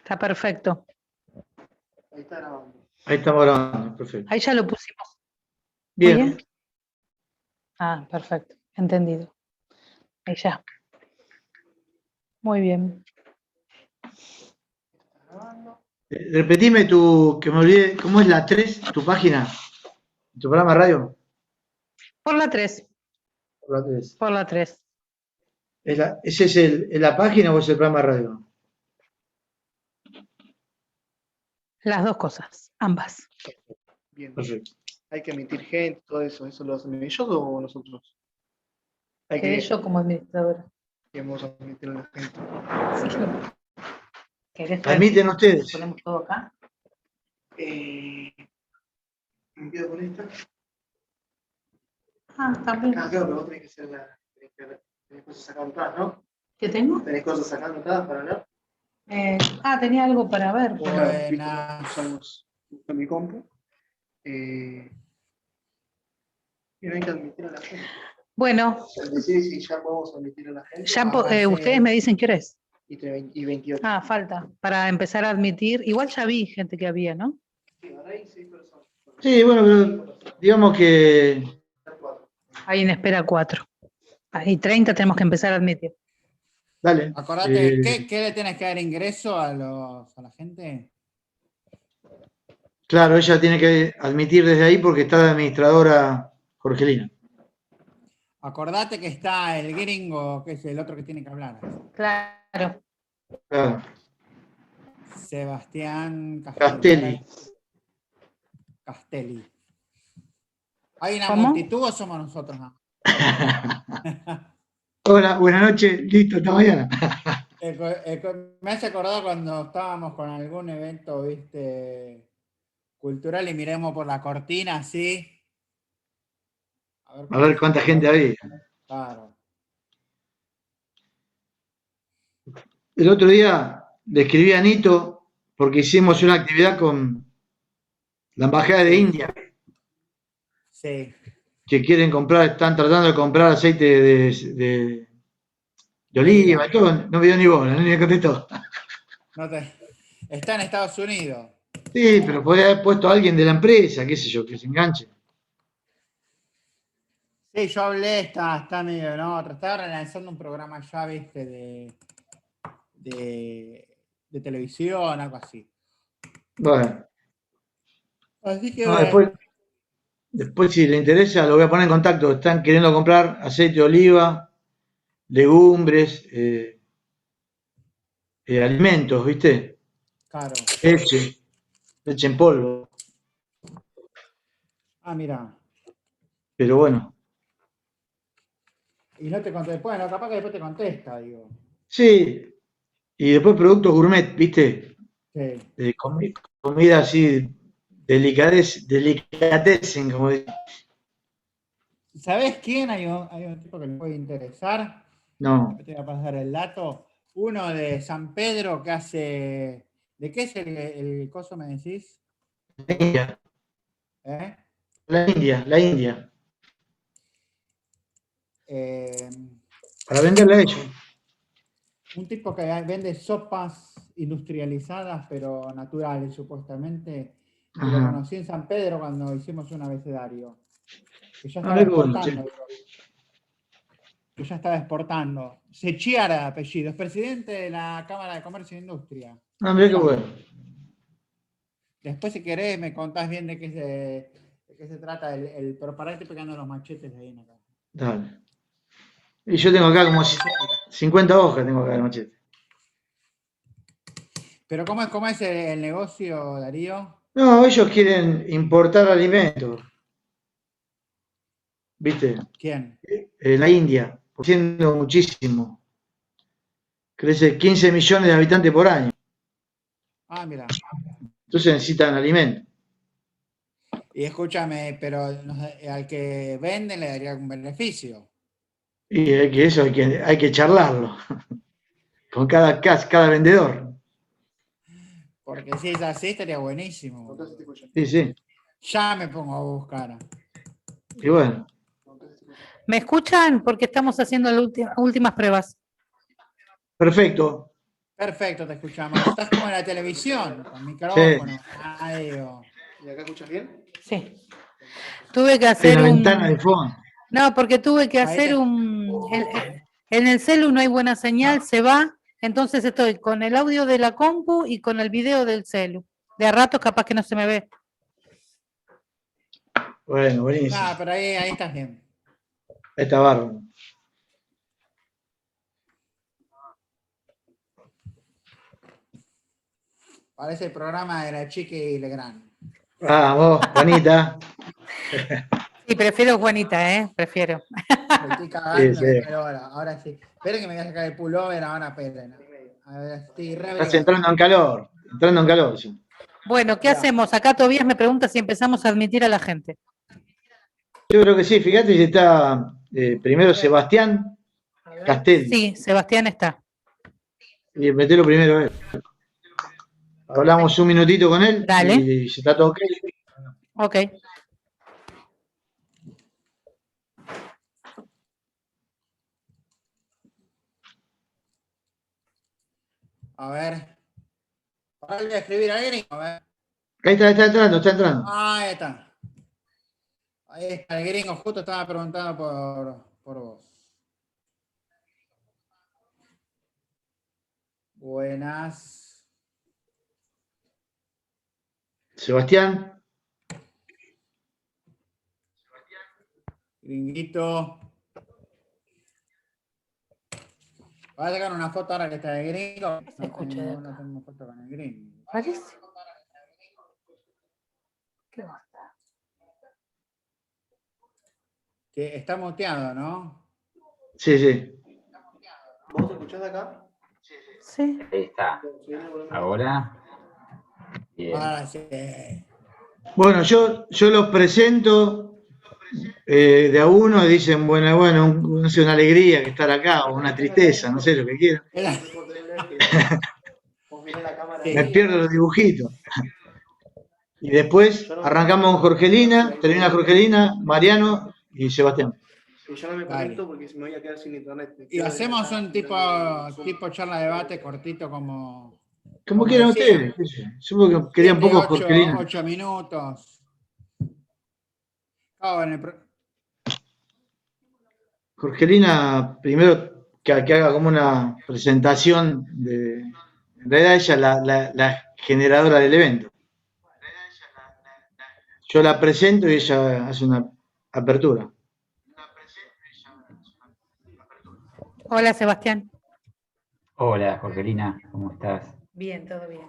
Está perfecto. Ahí está grabando. Ahí estamos grabando, perfecto. Ahí ya lo pusimos. Bien. Muy bien. Ah, perfecto. Entendido. Ahí ya. Muy bien. Repetime que me olvidé, ¿cómo es la 3, tu página? ¿Tu programa de radio? Por la 3. La 3. Por la 3. ¿Ese es la página o es el programa de radio? Las dos cosas. Ambas. Bien. Perfecto. Hay que emitir gente, todo eso. ¿Eso lo hacen ellos o nosotros? Hay Que que yo como administradora. vamos a emitir a la gente. Sí, ¿querés ¿La emiten ustedes? ponemos todo acá? ¿Me quedo con esta? Ah, también. Ah, claro, pero vos tenés que hacer tenés cosas acá anotadas, ¿no? ¿Qué tengo? ¿Tenés cosas acá anotadas para hablar? Tenía algo para ver. Buenas. Usamos mi compu. Y no hay que admitir a la gente. Bueno, Decir si ya podemos admitir a la gente. ya ustedes me dicen qué hora es. Y 28. Ah, falta. Para empezar a admitir. Igual ya vi gente que había, ¿no? Sí, ahora hay 6 personas. Sí, bueno, pero digamos que... Hay en espera 4. Y 30 tenemos que empezar a admitir. Dale. Acordate, ¿qué le tienes que dar ingreso a la gente? Claro, ella tiene que admitir desde ahí porque está de administradora Jorgelina. Acordate que está el gringo, que es el otro que tiene que hablar. Claro. Claro. Sebastián Castelli. ¿Hay una ¿Cómo? multitud o somos nosotros? Hola, buenas noches, listo, hasta mañana. Me hace acordar cuando estábamos con algún evento, viste, cultural y miremos por la cortina así. A ver cuánta gente había. Claro. El otro día le escribí a Nito porque hicimos una actividad con la Embajada de India. Sí. Que quieren comprar, están tratando de comprar aceite de oliva y todo. No me dio ni bola, no me contestó. Está en Estados Unidos. Sí, pero podría haber puesto a alguien de la empresa, qué sé yo, que se enganche. Sí, yo hablé, está medio en otra. Estaba relanzando un programa ya, viste, de televisión, algo así. Bueno. Así que No, después si le interesa lo voy a poner en contacto. Están queriendo comprar aceite de oliva, legumbres, alimentos, ¿viste? claro. Leche en polvo. Ah, mira. Pero bueno. Y no te contesta. Bueno, capaz que después te contesta, digo. Sí. Y después productos gourmet, ¿viste? Sí. Comida así, delicatessen, como dicen. ¿Sabés quién? Hay un tipo que le puede interesar. No. Te voy a pasar el dato. Uno de San Pedro que hace... ¿De qué es el coso, me decís? La India. ¿Eh? La India. Eh, Para venderle a ellos. un tipo que vende sopas industrializadas, pero naturales, supuestamente. Y lo Ajá. conocí en San Pedro cuando hicimos un abecedario. Que ya A estaba ver, bueno, exportando. sí. Que ya estaba exportando. Sechiara de apellido. Es presidente de la Cámara de Comercio e Industria. Ah, mira qué bueno. Después, si querés, me contás bien de qué se trata pero pará, estoy pegando los machetes de ahí en acá. Dale. Y yo tengo acá como 50 hojas, tengo acá de machete. Pero ¿cómo es el negocio, Darío? No, ellos quieren importar alimentos. ¿Viste? ¿Quién? La India, creciendo muchísimo. Crece 15 millones de habitantes por año. Ah, mira. Entonces necesitan alimentos. Y escúchame, pero al que venden le daría algún beneficio. Y eso hay que charlarlo. Con cada vendedor. Porque si es así, estaría buenísimo. Sí, sí. Ya me pongo a buscar. Y bueno. ¿Me escuchan? Porque estamos haciendo las últimas pruebas. Perfecto. Perfecto, te escuchamos. Estás como en la televisión, con micrófono, radio. ¿Y acá escuchas bien? Sí. Tuve que Hay hacer una un... ventana de fondo. No, porque tuve que Ahí hacer te- un... En el celu no hay buena señal, se va. Entonces estoy con el audio de la compu y con el video del celu. De a ratos capaz que no se me ve. Bueno, buenísimo. Nada, pero ahí estás bien. Está bárbaro. Parece el programa de la Chiqui y Legrand. Vamos, Juanita. Sí, prefiero Juanita, ¿eh? Prefiero. Me estoy cagando Sí, de sí. calor. Ahora sí. Esperen que me voy a sacar el pullover, ahora esperen. A ver, estoy re Estás abrigado. entrando en calor. Entrando en calor. Sí. Bueno, ¿qué Ya. hacemos? Acá Tobías me pregunta si empezamos a admitir a la gente. Yo creo que sí. Fíjate si está primero Sebastián Castelli. Sí, Sebastián está. Y metelo primero a él. Hablamos un minutito con él Dale. y si está todo ok. Ok. A ver. Ahora le voy a escribir a alguien. A ver. Ahí está entrando, está entrando. Ahí está. Ahí está. El gringo justo estaba preguntando por vos. Buenas. Sebastián. Gringuito. Voy a sacar una foto ahora que está el gringo. Se escucha de acá. No tengo foto con el gringo. Parece. ¿Qué onda? Que está muteado, ¿no? Sí, sí. ¿Vos te escuchás de acá? Sí. Ahí está. Subí el volumen. Ahora. Bien. Ahora sí. Bueno, yo los presento de a uno y dicen, bueno, no sé, una alegría que estar acá o una tristeza, no sé lo que quieran. Era- Vos mirá la cámara Sí. Me ahí. pierdo los dibujitos. Y después arrancamos con Jorgelina, termina Jorgelina, Mariano y Sebastián. Y yo no me Dale. conecto porque me voy a quedar sin internet. Me Y quedo hacemos acá, un tipo charla debate cortito como Como quieran decía. ustedes. qué sé yo. Supongo que quería un 7, poco 8, Jorgelina. 8 minutos. Ah, en el Jorgelina, primero que haga como una presentación de. En realidad ella es la generadora del evento. Yo la presento y ella hace una apertura. Hola, Sebastián. Hola, Jorgelina, ¿cómo estás? Bien, todo bien.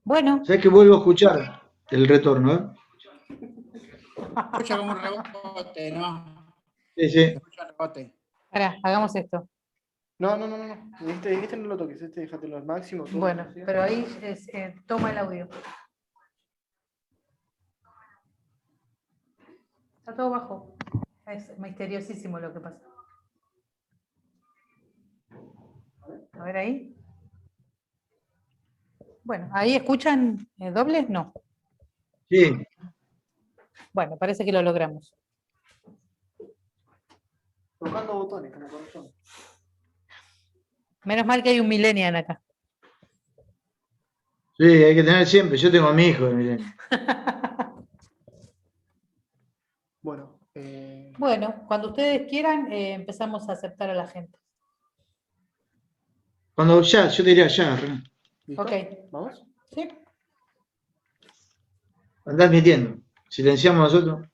Bueno, ¿Sabes que vuelvo a escuchar el retorno? escucha como un rebote, ¿no? Sí, Se sí. escucha un rebote. pará, hagamos esto. No. Este no lo toques, este déjatelo al máximo. todo, Bueno, ¿sí? pero ahí toma el audio. Está todo bajo. Es misteriosísimo lo que pasa. A ver ahí. Bueno, ¿ahí escuchan dobles? No. Sí, Bueno, parece que lo logramos. Tocando botones, como corazón. Menos mal que hay un millennial acá. sí, hay que tener siempre. Yo tengo a mi hijo de milenio. Bueno, Bueno, cuando ustedes quieran, empezamos a aceptar a la gente. Cuando ya, yo te diría ya, René. ¿listo? Ok. ¿Vamos? ¿Sí? Andá admitiendo. Silenciamos nosotros.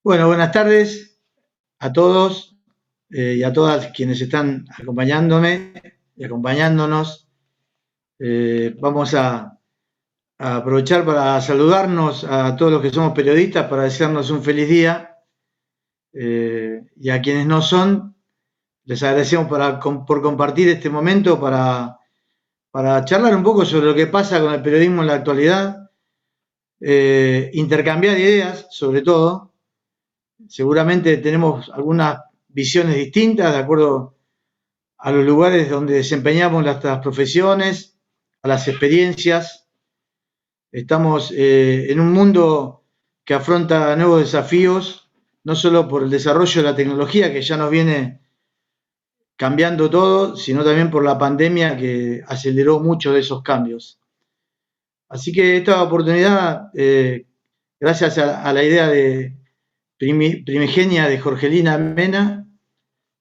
Bueno, buenas tardes a todos y a todas quienes están acompañándome y acompañándonos. Vamos a aprovechar para saludarnos a todos los que somos periodistas, para desearnos un feliz día. Y a quienes no son, les agradecemos por compartir este momento para charlar un poco sobre lo que pasa con el periodismo en la actualidad, intercambiar ideas, sobre todo. Seguramente tenemos algunas visiones distintas de acuerdo a los lugares donde desempeñamos nuestras profesiones, a las experiencias. Estamos en un mundo que afronta nuevos desafíos, no solo por el desarrollo de la tecnología, que ya nos viene cambiando todo, sino también por la pandemia que aceleró muchos de esos cambios. Así que esta oportunidad, gracias a la idea primigenia de Jorgelina Mena,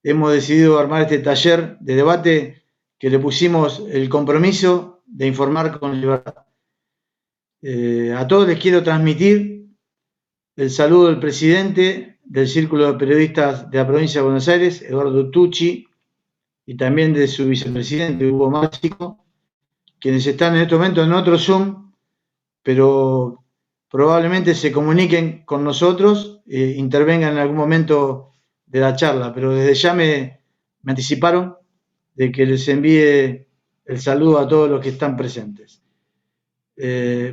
hemos decidido armar este taller de debate que le pusimos el compromiso de informar con libertad. A todos les quiero transmitir el saludo del presidente del Círculo de Periodistas de la Provincia de Buenos Aires, Eduardo Tucci, y también de su vicepresidente, Hugo Máxico, quienes están en este momento en otro Zoom, pero probablemente se comuniquen con nosotros e intervengan en algún momento de la charla, pero desde ya me anticiparon de que les envíe el saludo a todos los que están presentes.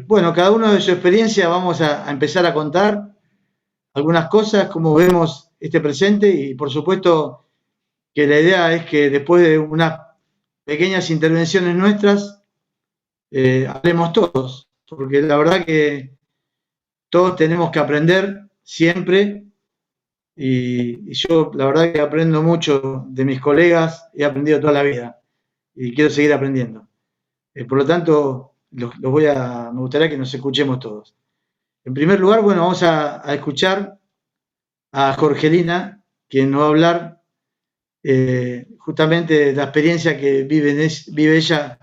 Bueno, cada uno de su experiencia vamos a empezar a contar algunas cosas, cómo vemos este presente, y por supuesto que la idea es que después de unas pequeñas intervenciones nuestras, hablemos todos, porque la verdad que todos tenemos que aprender siempre, y yo la verdad que aprendo mucho de mis colegas, he aprendido toda la vida y quiero seguir aprendiendo. Por lo tanto, me gustaría que nos escuchemos todos. En primer lugar, bueno, vamos a escuchar a Jorgelina, quien nos va a hablar justamente de la experiencia que vive ella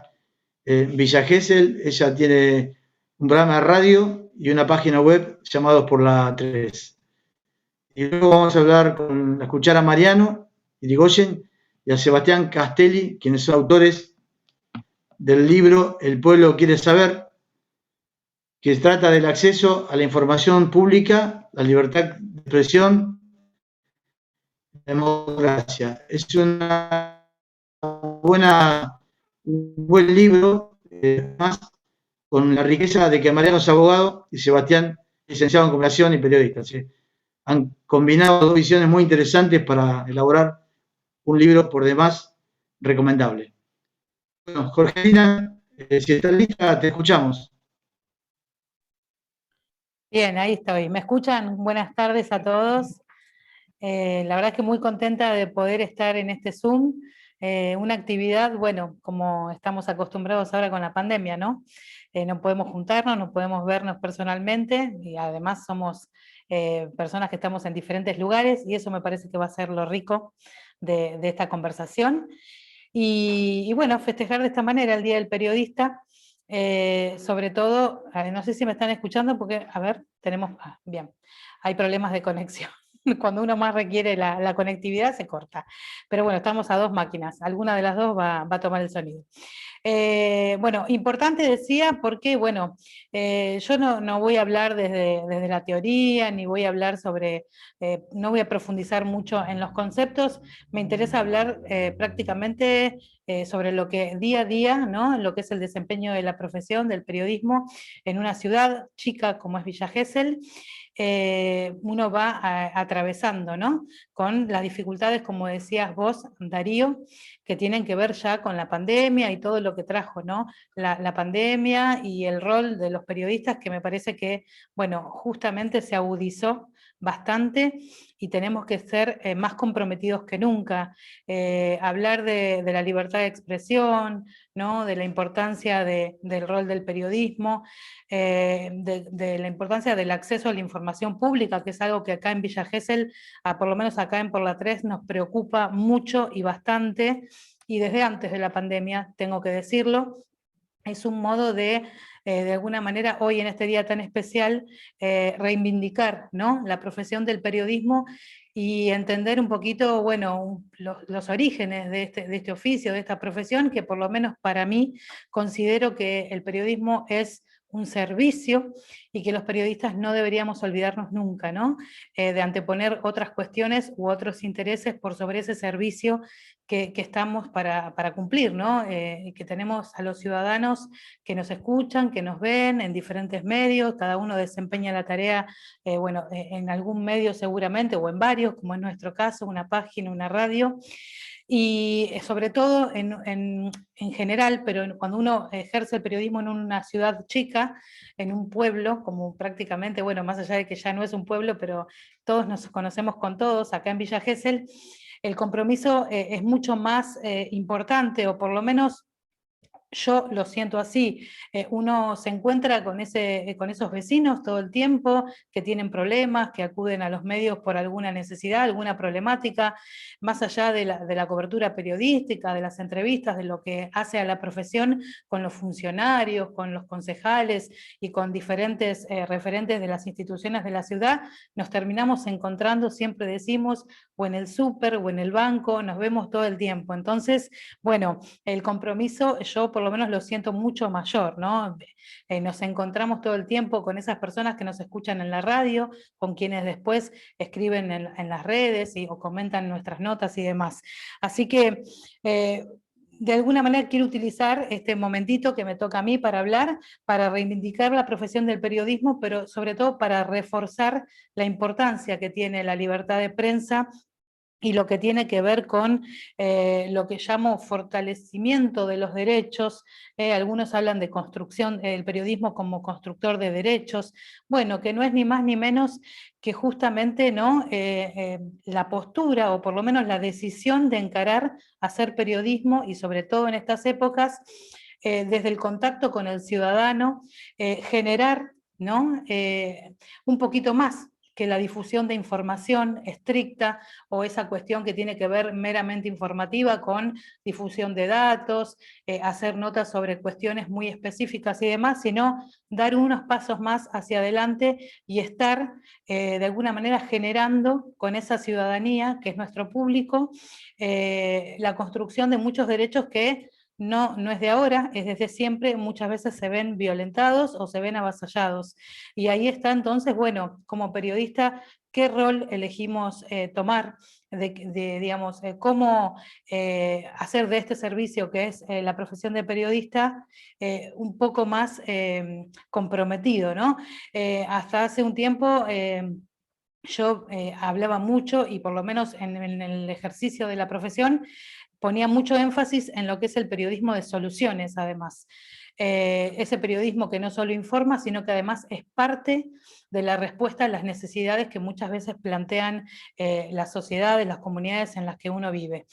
en Villa Gesell. Ella tiene un programa de radio y una página web llamados Por la 3. Y luego vamos a escuchar a Mariano Irigoyen y a Sebastián Castelli, quienes son autores del libro El pueblo quiere saber, que trata del acceso a la información pública, la libertad de expresión, la democracia. Es un buen libro, más con la riqueza de que Mariano es abogado y Sebastián licenciado en comunicación y periodista. ¿Sí? Han combinado dos visiones muy interesantes para elaborar un libro por demás recomendable. Bueno, Jorgelina, si estás lista, te escuchamos. Bien, ahí estoy. ¿Me escuchan? Buenas tardes a todos. La verdad es que muy contenta de poder estar en este Zoom, una actividad, bueno, como estamos acostumbrados ahora con la pandemia, ¿no? No podemos juntarnos, no podemos vernos personalmente, y además somos personas que estamos en diferentes lugares, y eso me parece que va a ser lo rico de esta conversación. Y bueno, festejar de esta manera el Día del Periodista, sobre todo, no sé si me están escuchando, porque, a ver, bien, hay problemas de conexión. Cuando uno más requiere la conectividad se corta. Pero bueno, estamos a dos máquinas, alguna de las dos va a tomar el sonido. Bueno, importante decía porque, bueno, yo no voy a hablar desde la teoría, ni voy a hablar no voy a profundizar mucho en los conceptos, me interesa hablar prácticamente sobre lo que día a día, ¿no? Lo que es el desempeño de la profesión del periodismo en una ciudad chica como es Villa Gesell. Uno va atravesando, ¿no? Con las dificultades, como decías vos, Darío, que tienen que ver ya con la pandemia y todo lo que trajo, ¿no? La pandemia y el rol de los periodistas, que me parece que, bueno, justamente se agudizó bastante y tenemos que ser más comprometidos que nunca. Hablar de la libertad de expresión, ¿no? De la importancia del rol del periodismo, de la importancia del acceso a la información pública, que es algo que acá en Villa Gesell, por lo menos acá en Por la 3, nos preocupa mucho y bastante, y desde antes de la pandemia, tengo que decirlo. es un modo de alguna manera, hoy en este día tan especial, reivindicar, ¿no?, la profesión del periodismo y entender un poquito, bueno, los orígenes de este oficio, de esta profesión, que por lo menos para mí considero que el periodismo es un servicio y que los periodistas no deberíamos olvidarnos nunca, ¿no?, de anteponer otras cuestiones u otros intereses por sobre ese servicio que estamos para cumplir, ¿no?, que tenemos a los ciudadanos que nos escuchan, que nos ven en diferentes medios, cada uno desempeña la tarea, bueno, en algún medio seguramente, o en varios, como es nuestro caso, una página, una radio, y sobre todo en general, pero cuando uno ejerce el periodismo en una ciudad chica, en un pueblo, como prácticamente, bueno, más allá de que ya no es un pueblo, pero todos nos conocemos con todos, acá en Villa Gesell, el compromiso es mucho más importante, o por lo menos yo lo siento así. Uno se encuentra con esos vecinos todo el tiempo, que tienen problemas, que acuden a los medios por alguna necesidad, alguna problemática, más allá de la cobertura periodística, de las entrevistas, de lo que hace a la profesión con los funcionarios, con los concejales y con diferentes referentes de las instituciones de la ciudad, nos terminamos encontrando, siempre decimos, o en el súper o en el banco, nos vemos todo el tiempo. Entonces, bueno, el compromiso yo por lo menos lo siento mucho mayor, ¿no? Nos encontramos todo el tiempo con esas personas que nos escuchan en la radio, con quienes después escriben en las redes o comentan nuestras notas y demás. Así que de alguna manera quiero utilizar este momentito que me toca a mí para hablar, para reivindicar la profesión del periodismo, pero sobre todo para reforzar la importancia que tiene la libertad de prensa y lo que tiene que ver con lo que llamo fortalecimiento de los derechos. Algunos hablan de construcción, el periodismo como constructor de derechos, bueno, que no es ni más ni menos que justamente, ¿no?, la postura, o por lo menos la decisión de encarar hacer periodismo, y sobre todo en estas épocas, desde el contacto con el ciudadano, generar, ¿no?, un poquito más que la difusión de información estricta, o esa cuestión que tiene que ver meramente informativa con difusión de datos, hacer notas sobre cuestiones muy específicas y demás, sino dar unos pasos más hacia adelante y estar de alguna manera generando con esa ciudadanía, que es nuestro público, la construcción de muchos derechos que no es de ahora, es desde siempre, muchas veces se ven violentados o se ven avasallados. Y ahí está entonces, bueno, como periodista, ¿qué rol elegimos tomar? Digamos, cómo hacer de este servicio, que es la profesión de periodista, un poco más comprometido, ¿no? Hasta hace un tiempo yo hablaba mucho, y por lo menos en el ejercicio de la profesión, ponía mucho énfasis en lo que es el periodismo de soluciones, además. Ese periodismo que no solo informa, sino que además es parte de la respuesta a las necesidades que muchas veces plantean las sociedades, las comunidades en las que uno vive.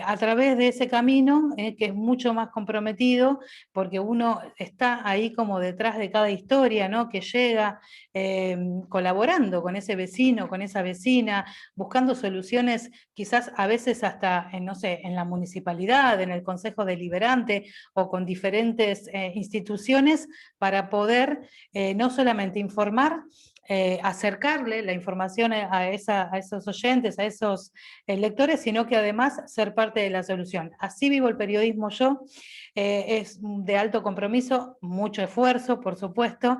A través de ese camino, que es mucho más comprometido, porque uno está ahí como detrás de cada historia, ¿no?, que llega, colaborando con ese vecino, con esa vecina, buscando soluciones quizás a veces hasta, no sé, en la municipalidad, en el Consejo Deliberante, o con diferentes instituciones, para poder no solamente informar, acercarle la información a esos oyentes, a esos lectores, sino que además ser parte de la solución. Así vivo el periodismo yo, es de alto compromiso, mucho esfuerzo, por supuesto,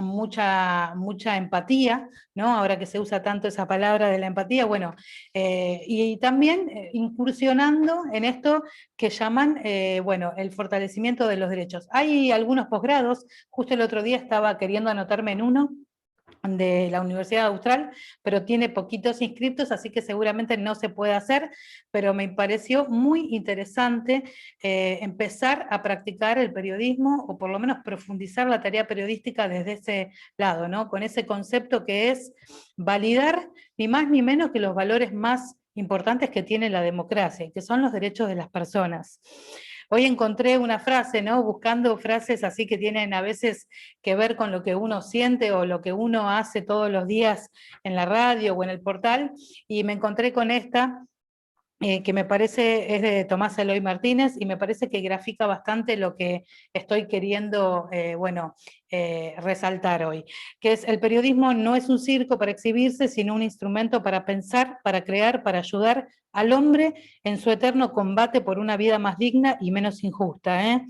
mucha empatía, ¿no?, ahora que se usa tanto esa palabra de la empatía, bueno, y también incursionando en esto que llaman, bueno, el fortalecimiento de los derechos. Hay algunos posgrados, justo el otro día estaba queriendo anotarme en uno, de la Universidad Austral, pero tiene poquitos inscriptos, así que seguramente no se puede hacer, pero me pareció muy interesante empezar a practicar el periodismo, o por lo menos profundizar la tarea periodística desde ese lado, ¿no?, con ese concepto que es validar ni más ni menos que los valores más importantes que tiene la democracia, que son los derechos de las personas. Hoy encontré una frase, ¿no?, buscando frases así que tienen a veces que ver con lo que uno siente o lo que uno hace todos los días en la radio o en el portal, y me encontré con esta, que me parece es de Tomás Eloy Martínez, y me parece que grafica bastante lo que estoy queriendo resaltar hoy, que es: el periodismo no es un circo para exhibirse, sino un instrumento para pensar, para crear, para ayudar al hombre en su eterno combate por una vida más digna y menos injusta.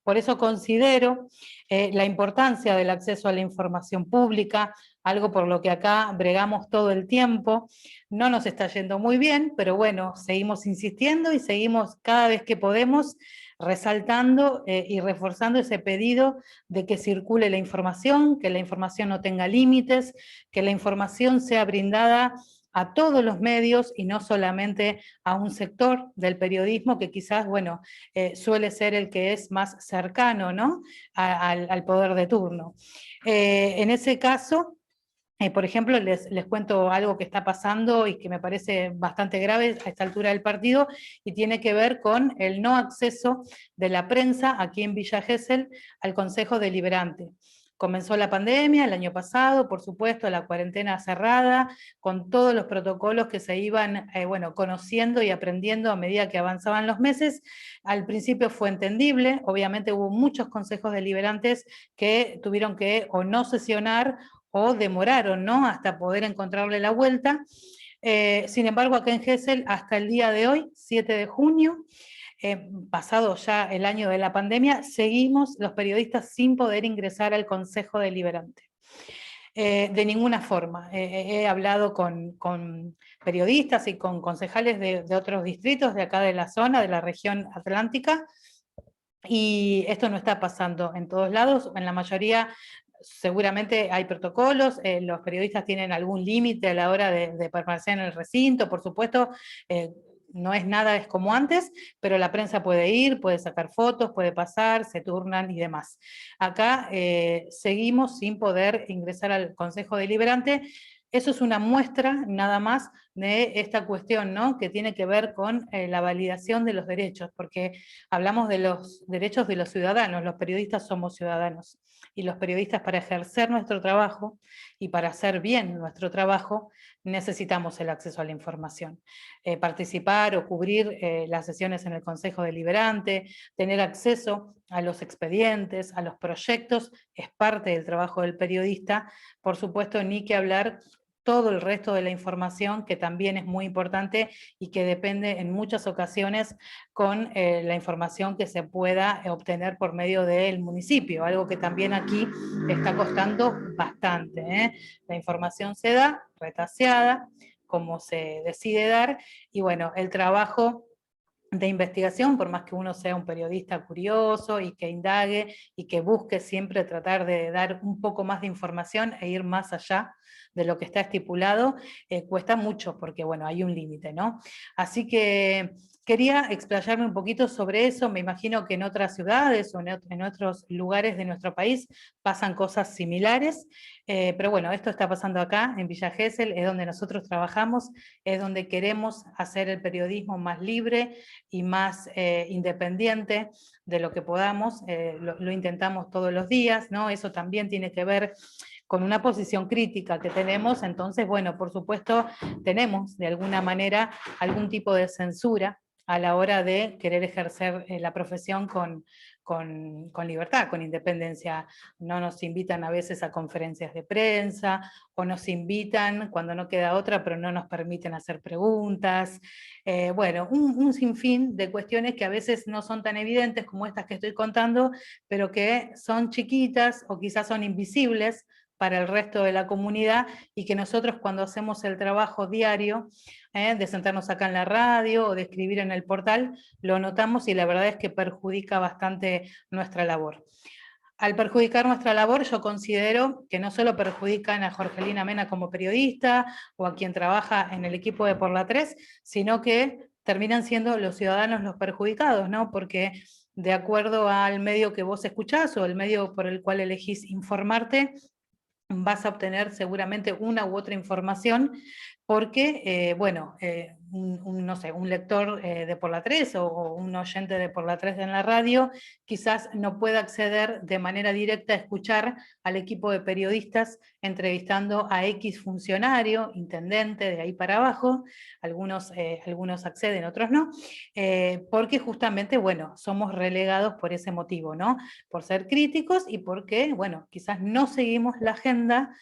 Por eso considero la importancia del acceso a la información pública, algo por lo que acá bregamos todo el tiempo. No nos está yendo muy bien, pero bueno, seguimos insistiendo y seguimos cada vez que podemos resaltando y reforzando ese pedido de que circule la información, que la información no tenga límites, que la información sea brindada a todos los medios y no solamente a un sector del periodismo que quizás, bueno, suele ser el que es más cercano, ¿no?, al poder de turno. En ese caso, por ejemplo, les cuento algo que está pasando y que me parece bastante grave a esta altura del partido, y tiene que ver con el no acceso de la prensa aquí en Villa Gesell al Consejo Deliberante. Comenzó la pandemia el año pasado, por supuesto, la cuarentena cerrada, con todos los protocolos que se iban conociendo y aprendiendo a medida que avanzaban los meses. Al principio fue entendible, obviamente hubo muchos consejos deliberantes que tuvieron que o no sesionar o demoraron, ¿no?, hasta poder encontrarle la vuelta. Sin embargo, acá en Gesell, hasta el día de hoy, 7 de junio, pasado ya el año de la pandemia, seguimos los periodistas sin poder ingresar al Consejo Deliberante. De ninguna forma. He hablado con periodistas y con concejales de otros distritos de acá de la zona, de la región atlántica, y esto no está pasando en todos lados. En la mayoría seguramente hay protocolos, los periodistas tienen algún límite a la hora de permanecer en el recinto, por supuesto, no es nada es como antes, pero la prensa puede ir, puede sacar fotos, puede pasar, se turnan y demás. Acá seguimos sin poder ingresar al Consejo Deliberante. Eso es una muestra nada más de esta cuestión, ¿no?, que tiene que ver con la validación de los derechos, porque hablamos de los derechos de los ciudadanos, los periodistas somos ciudadanos, y los periodistas, para ejercer nuestro trabajo y para hacer bien nuestro trabajo, necesitamos el acceso a la información. Participar o cubrir las sesiones en el Consejo Deliberante, tener acceso a los expedientes, a los proyectos, es parte del trabajo del periodista. Por supuesto, ni que hablar todo el resto de la información, que también es muy importante y que depende en muchas ocasiones con la información que se pueda obtener por medio del municipio, algo que también aquí está costando bastante. La información se da retaseada, como se decide dar, y bueno, el trabajo de investigación, por más que uno sea un periodista curioso y que indague y que busque siempre tratar de dar un poco más de información e ir más allá de lo que está estipulado, cuesta mucho porque, bueno, hay un límite, ¿no? Así que quería explayarme un poquito sobre eso. Me imagino que en otras ciudades o en otros lugares de nuestro país pasan cosas similares, pero bueno, esto está pasando acá en Villa Gesell, es donde nosotros trabajamos, es donde queremos hacer el periodismo más libre y más independiente de lo que podamos. Lo intentamos todos los días, ¿no? Eso también tiene que ver con una posición crítica que tenemos. Entonces, bueno, por supuesto, tenemos de alguna manera algún tipo de censura a la hora de querer ejercer la profesión con libertad, con independencia. No nos invitan a veces a conferencias de prensa, o nos invitan cuando no queda otra, pero no nos permiten hacer preguntas. Bueno, un sinfín de cuestiones que a veces no son tan evidentes como estas que estoy contando, pero que son chiquitas o quizás son invisibles para el resto de la comunidad, y que nosotros, cuando hacemos el trabajo diario, de sentarnos acá en la radio o de escribir en el portal, lo notamos, y la verdad es que perjudica bastante nuestra labor. Al perjudicar nuestra labor, yo considero que no solo perjudican a Jorgelina Mena como periodista, o a quien trabaja en el equipo de Por la 3, sino que terminan siendo los ciudadanos los perjudicados, ¿no? Porque de acuerdo al medio que vos escuchás, o el medio por el cual elegís informarte, vas a obtener seguramente una u otra información porque, bueno, no sé, un lector de Por la 3 o un oyente de Por la 3 en la radio, quizás no pueda acceder de manera directa a escuchar al equipo de periodistas entrevistando a X funcionario, intendente, de ahí para abajo, algunos acceden, otros no, porque justamente, bueno, somos relegados por ese motivo, ¿no? Por ser críticos y porque, bueno, quizás no seguimos la agenda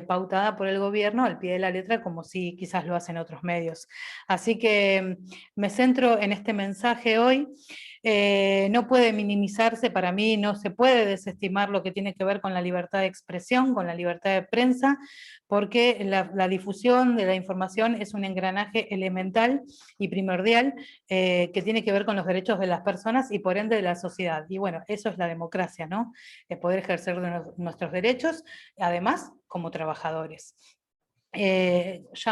pautada por el gobierno al pie de la letra como si quizás lo hacen otros medios. Así que me centro en este mensaje hoy. No puede minimizarse, para mí no se puede desestimar lo que tiene que ver con la libertad de expresión, con la libertad de prensa, porque la difusión de la información es un engranaje elemental y primordial que tiene que ver con los derechos de las personas y por ende de la sociedad. Y bueno, eso es la democracia, ¿no? Poder ejercer nuestros derechos, además como trabajadores. Es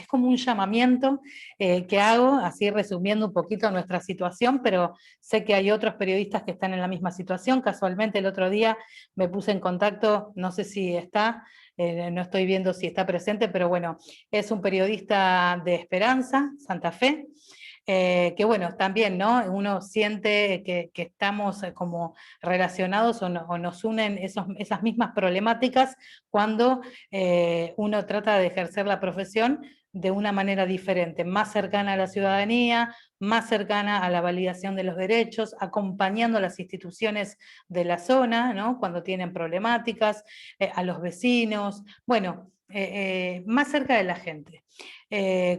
como un llamamiento que hago, así resumiendo un poquito nuestra situación, pero sé que hay otros periodistas que están en la misma situación. Casualmente el otro día me puse en contacto, no sé si está, no estoy viendo si está presente, pero bueno, es un periodista de Esperanza, Santa Fe, que bueno, también, ¿no? Uno siente que estamos como relacionados o nos unen esas mismas problemáticas cuando uno trata de ejercer la profesión de una manera diferente, más cercana a la ciudadanía, más cercana a la validación de los derechos, acompañando a las instituciones de la zona, ¿no? Cuando tienen problemáticas, a los vecinos, bueno, más cerca de la gente.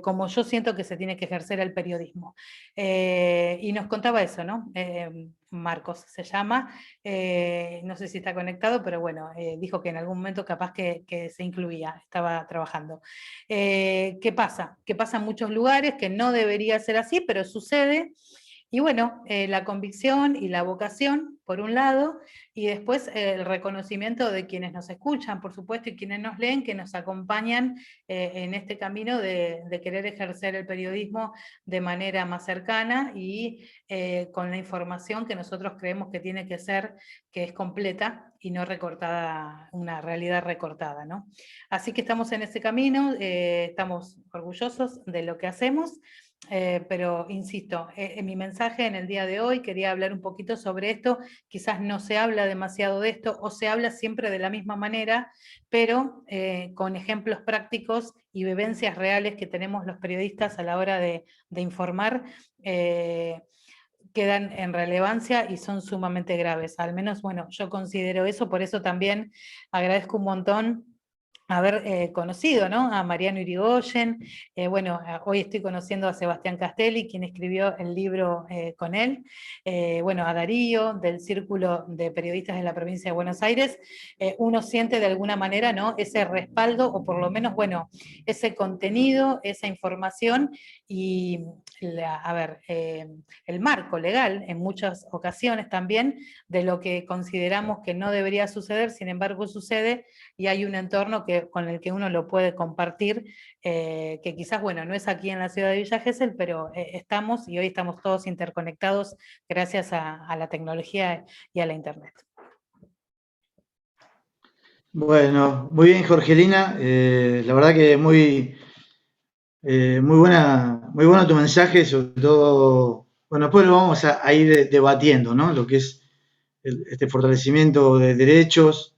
Como yo siento que se tiene que ejercer el periodismo. Y nos contaba eso, ¿no? Marcos se llama, no sé si está conectado, pero bueno, dijo que en algún momento capaz que se incluía, estaba trabajando. ¿Qué pasa? Que pasa en muchos lugares, que no debería ser así, pero sucede. Y bueno, la convicción y la vocación, por un lado, y después el reconocimiento de quienes nos escuchan, por supuesto, y quienes nos leen, que nos acompañan en este camino de querer ejercer el periodismo de manera más cercana y con la información que nosotros creemos que tiene que ser, que es completa y no recortada, una realidad recortada, ¿no? Así que estamos en ese camino, estamos orgullosos de lo que hacemos. Pero insisto, en mi mensaje en el día de hoy quería hablar un poquito sobre esto. Quizás no se habla demasiado de esto o se habla siempre de la misma manera, pero con ejemplos prácticos y vivencias reales que tenemos los periodistas a la hora de informar, quedan en relevancia y son sumamente graves. Al menos, bueno, yo considero eso, por eso también agradezco un montón haber conocido, ¿no? A Mariano Irigoyen. Bueno, hoy estoy conociendo a Sebastián Castelli, quien escribió el libro con él, bueno, a Darío, del Círculo de Periodistas de la Provincia de Buenos Aires. Uno siente de alguna manera, ¿no? Ese respaldo, o por lo menos, bueno, ese contenido, esa información, y el marco legal, en muchas ocasiones también, de lo que consideramos que no debería suceder, sin embargo sucede, y hay un entorno con el que uno lo puede compartir, que quizás, bueno, no es aquí en la ciudad de Villa Gesell, pero estamos, y hoy estamos todos interconectados gracias a la tecnología y a la internet. Bueno, muy bien, Jorgelina. La verdad que muy bueno tu mensaje, sobre todo, bueno, después lo vamos a ir debatiendo, ¿no? Lo que es este fortalecimiento de derechos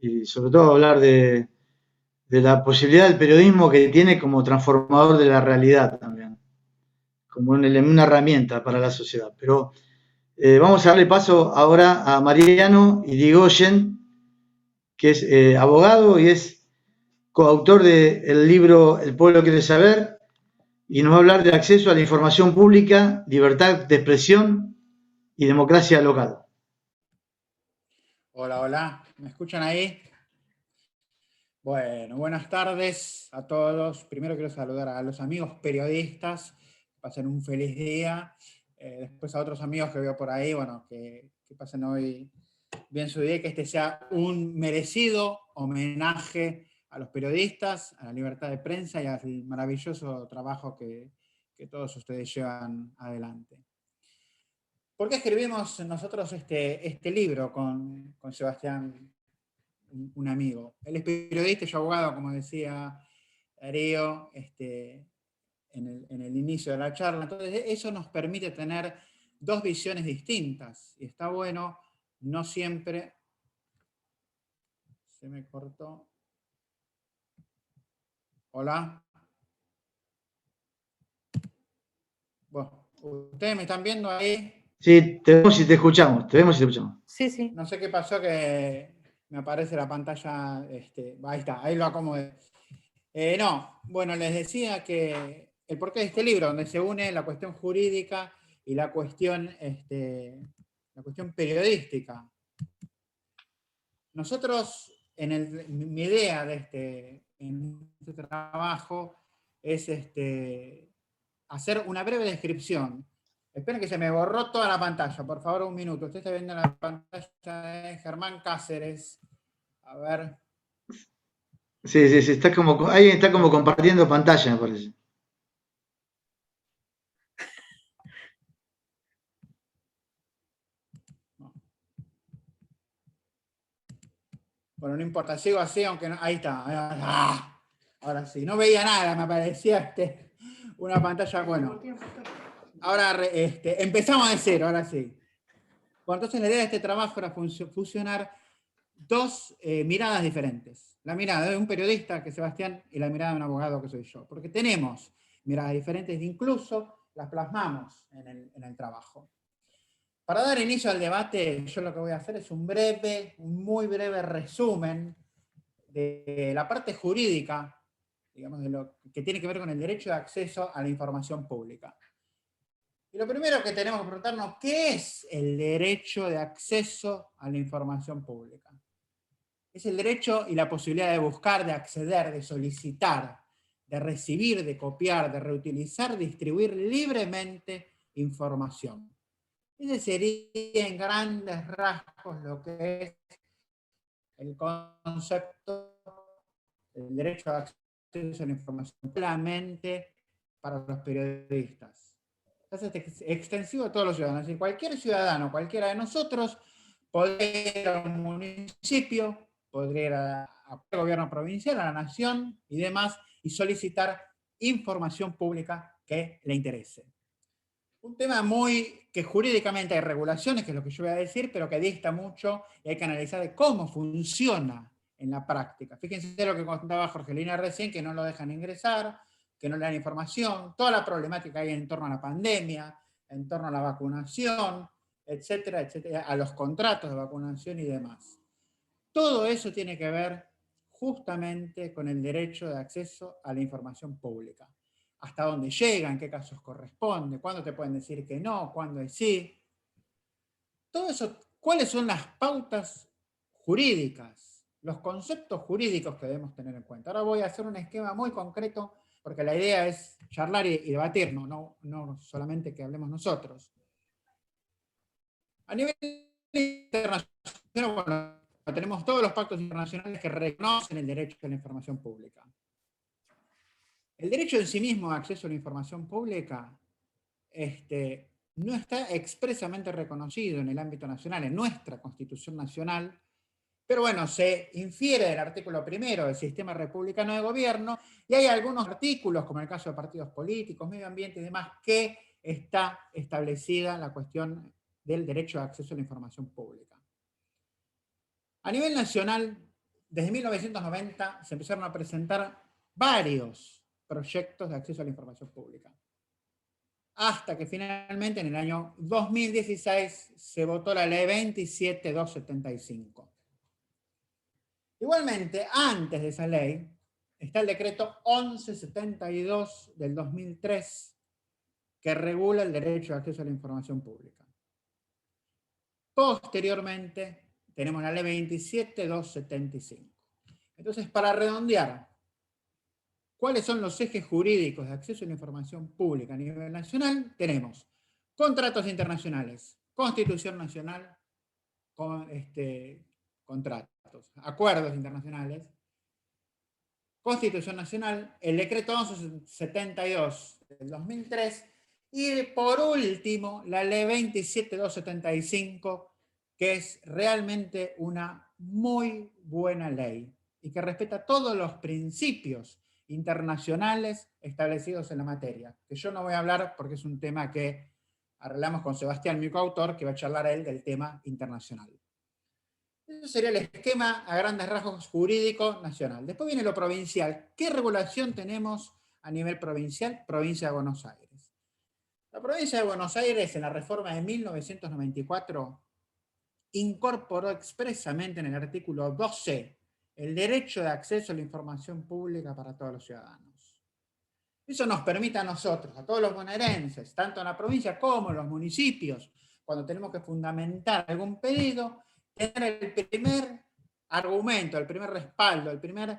y sobre todo hablar de la posibilidad del periodismo que tiene como transformador de la realidad también, como una herramienta para la sociedad. Pero vamos a darle paso ahora a Mariano Irigoyen, que es abogado y es coautor del libro El pueblo quiere saber, y nos va a hablar del acceso a la información pública, libertad de expresión y democracia local. Hola, hola, ¿me escuchan ahí? Bueno, buenas tardes a todos. Primero quiero saludar a los amigos periodistas, que pasen un feliz día. Después a otros amigos que veo por ahí, bueno, que pasen hoy bien su día y que este sea un merecido homenaje a los periodistas, a la libertad de prensa y al maravilloso trabajo que todos ustedes llevan adelante. ¿Por qué escribimos nosotros este libro con Sebastián, un amigo? Él es periodista y yo abogado, como decía Darío, en el inicio de la charla. Entonces, eso nos permite tener dos visiones distintas, y está bueno, no siempre... Se me cortó. Hola. Bueno, ¿ustedes me están viendo ahí? Sí, te vemos y te escuchamos, te vemos y te escuchamos. Sí, sí. No sé qué pasó, que me aparece la pantalla, ahí está, ahí lo acomodé. No, bueno, les decía que el porqué de este libro, donde se une la cuestión jurídica y la cuestión periodística. Nosotros, mi idea en este trabajo es hacer una breve descripción. Esperen que se me borró toda la pantalla, por favor, un minuto. Usted está viendo la pantalla de Germán Cáceres. A ver. Sí, está como, alguien está como compartiendo pantalla, me parece. Bueno, no importa, sigo así, aunque no, ahí está. Ahora sí, no veía nada, me aparecía una pantalla, bueno. Ahora empezamos de cero, ahora sí. Bueno, entonces la idea de este trabajo era fusionar dos miradas diferentes. La mirada de un periodista, que es Sebastián, y la mirada de un abogado, que soy yo. Porque tenemos miradas diferentes e incluso las plasmamos en el trabajo. Para dar inicio al debate, yo lo que voy a hacer es un muy breve resumen de la parte jurídica, digamos, de lo que tiene que ver con el derecho de acceso a la información pública. Y lo primero que tenemos que preguntarnos, ¿qué es el derecho de acceso a la información pública? Es el derecho y la posibilidad de buscar, de acceder, de solicitar, de recibir, de copiar, de reutilizar, distribuir libremente información. Ese sería en grandes rasgos lo que es el concepto del derecho de acceso a la información, solamente para los periodistas. Entonces es extensivo a todos los ciudadanos. Es decir, cualquier ciudadano, cualquiera de nosotros, podría ir a un municipio, podría ir al gobierno provincial, a la nación y demás, y solicitar información pública que le interese. Un tema que jurídicamente hay regulaciones, que es lo que yo voy a decir, pero que dista mucho y hay que analizar de cómo funciona en la práctica. Fíjense lo que contaba Jorgelina recién, que no lo dejan ingresar, que no le dan información, toda la problemática que hay en torno a la pandemia, en torno a la vacunación, etcétera, etcétera, a los contratos de vacunación y demás. Todo eso tiene que ver justamente con el derecho de acceso a la información pública. Hasta dónde llega, en qué casos corresponde, cuándo te pueden decir que no, cuándo es sí. Todo eso, ¿cuáles son las pautas jurídicas, los conceptos jurídicos que debemos tener en cuenta? Ahora voy a hacer un esquema muy concreto, porque la idea es charlar y debatir, no solamente que hablemos nosotros. A nivel internacional, bueno, tenemos todos los pactos internacionales que reconocen el derecho a la información pública. El derecho en sí mismo a acceso a la información pública no está expresamente reconocido en el ámbito nacional, en nuestra Constitución Nacional, pero bueno, se infiere del artículo 1 del Sistema Republicano de Gobierno, y hay algunos artículos, como en el caso de partidos políticos, medio ambiente y demás, que está establecida la cuestión del derecho de acceso a la información pública. A nivel nacional, desde 1990 se empezaron a presentar varios proyectos de acceso a la información pública. Hasta que finalmente en el año 2016 se votó la ley 27275. Igualmente, antes de esa ley, está el decreto 1172 del 2003, que regula el derecho de acceso a la información pública. Posteriormente, tenemos la ley 27275. Entonces, para redondear, ¿cuáles son los ejes jurídicos de acceso a la información pública a nivel nacional? Tenemos contratos internacionales, Constitución Nacional, contratos, acuerdos internacionales, Constitución Nacional, el decreto 1172 del 2003, y por último, la ley 27275, que es realmente una muy buena ley y que respeta todos los principios internacionales establecidos en la materia, que yo no voy a hablar porque es un tema que arreglamos con Sebastián, mi coautor, que va a charlar a él del tema internacional. Eso sería el esquema a grandes rasgos jurídico nacional. Después viene lo provincial. ¿Qué regulación tenemos a nivel provincial? Provincia de Buenos Aires. La provincia de Buenos Aires, en la reforma de 1994, incorporó expresamente en el artículo 12 el derecho de acceso a la información pública para todos los ciudadanos. Eso nos permite a nosotros, a todos los bonaerenses, tanto en la provincia como en los municipios, cuando tenemos que fundamentar algún pedido, tener el primer argumento, el primer respaldo, el primer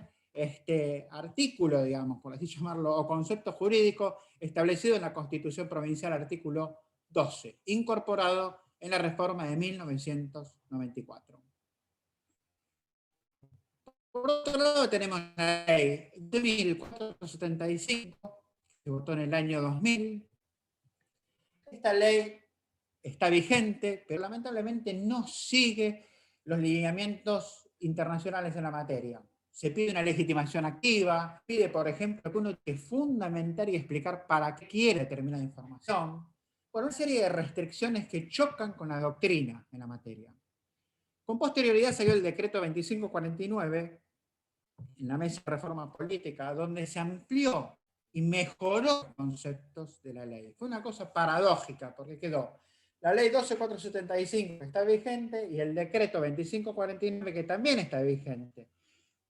artículo, digamos, por así llamarlo, o concepto jurídico establecido en la Constitución Provincial, artículo 12, incorporado en la reforma de 1994. Por otro lado, tenemos la ley de 1475, que votó en el año 2000. Esta ley está vigente, pero lamentablemente no sigue los lineamientos internacionales en la materia. Se pide una legitimación activa, pide, por ejemplo, que uno tiene que fundamentar y explicar para qué quiere determinada información, por una serie de restricciones que chocan con la doctrina en la materia. Con posterioridad salió el decreto 2549 en la mesa de reforma política, donde se amplió y mejoró los conceptos de la ley. Fue una cosa paradójica, porque quedó la ley 12475 que está vigente y el decreto 2549 que también está vigente.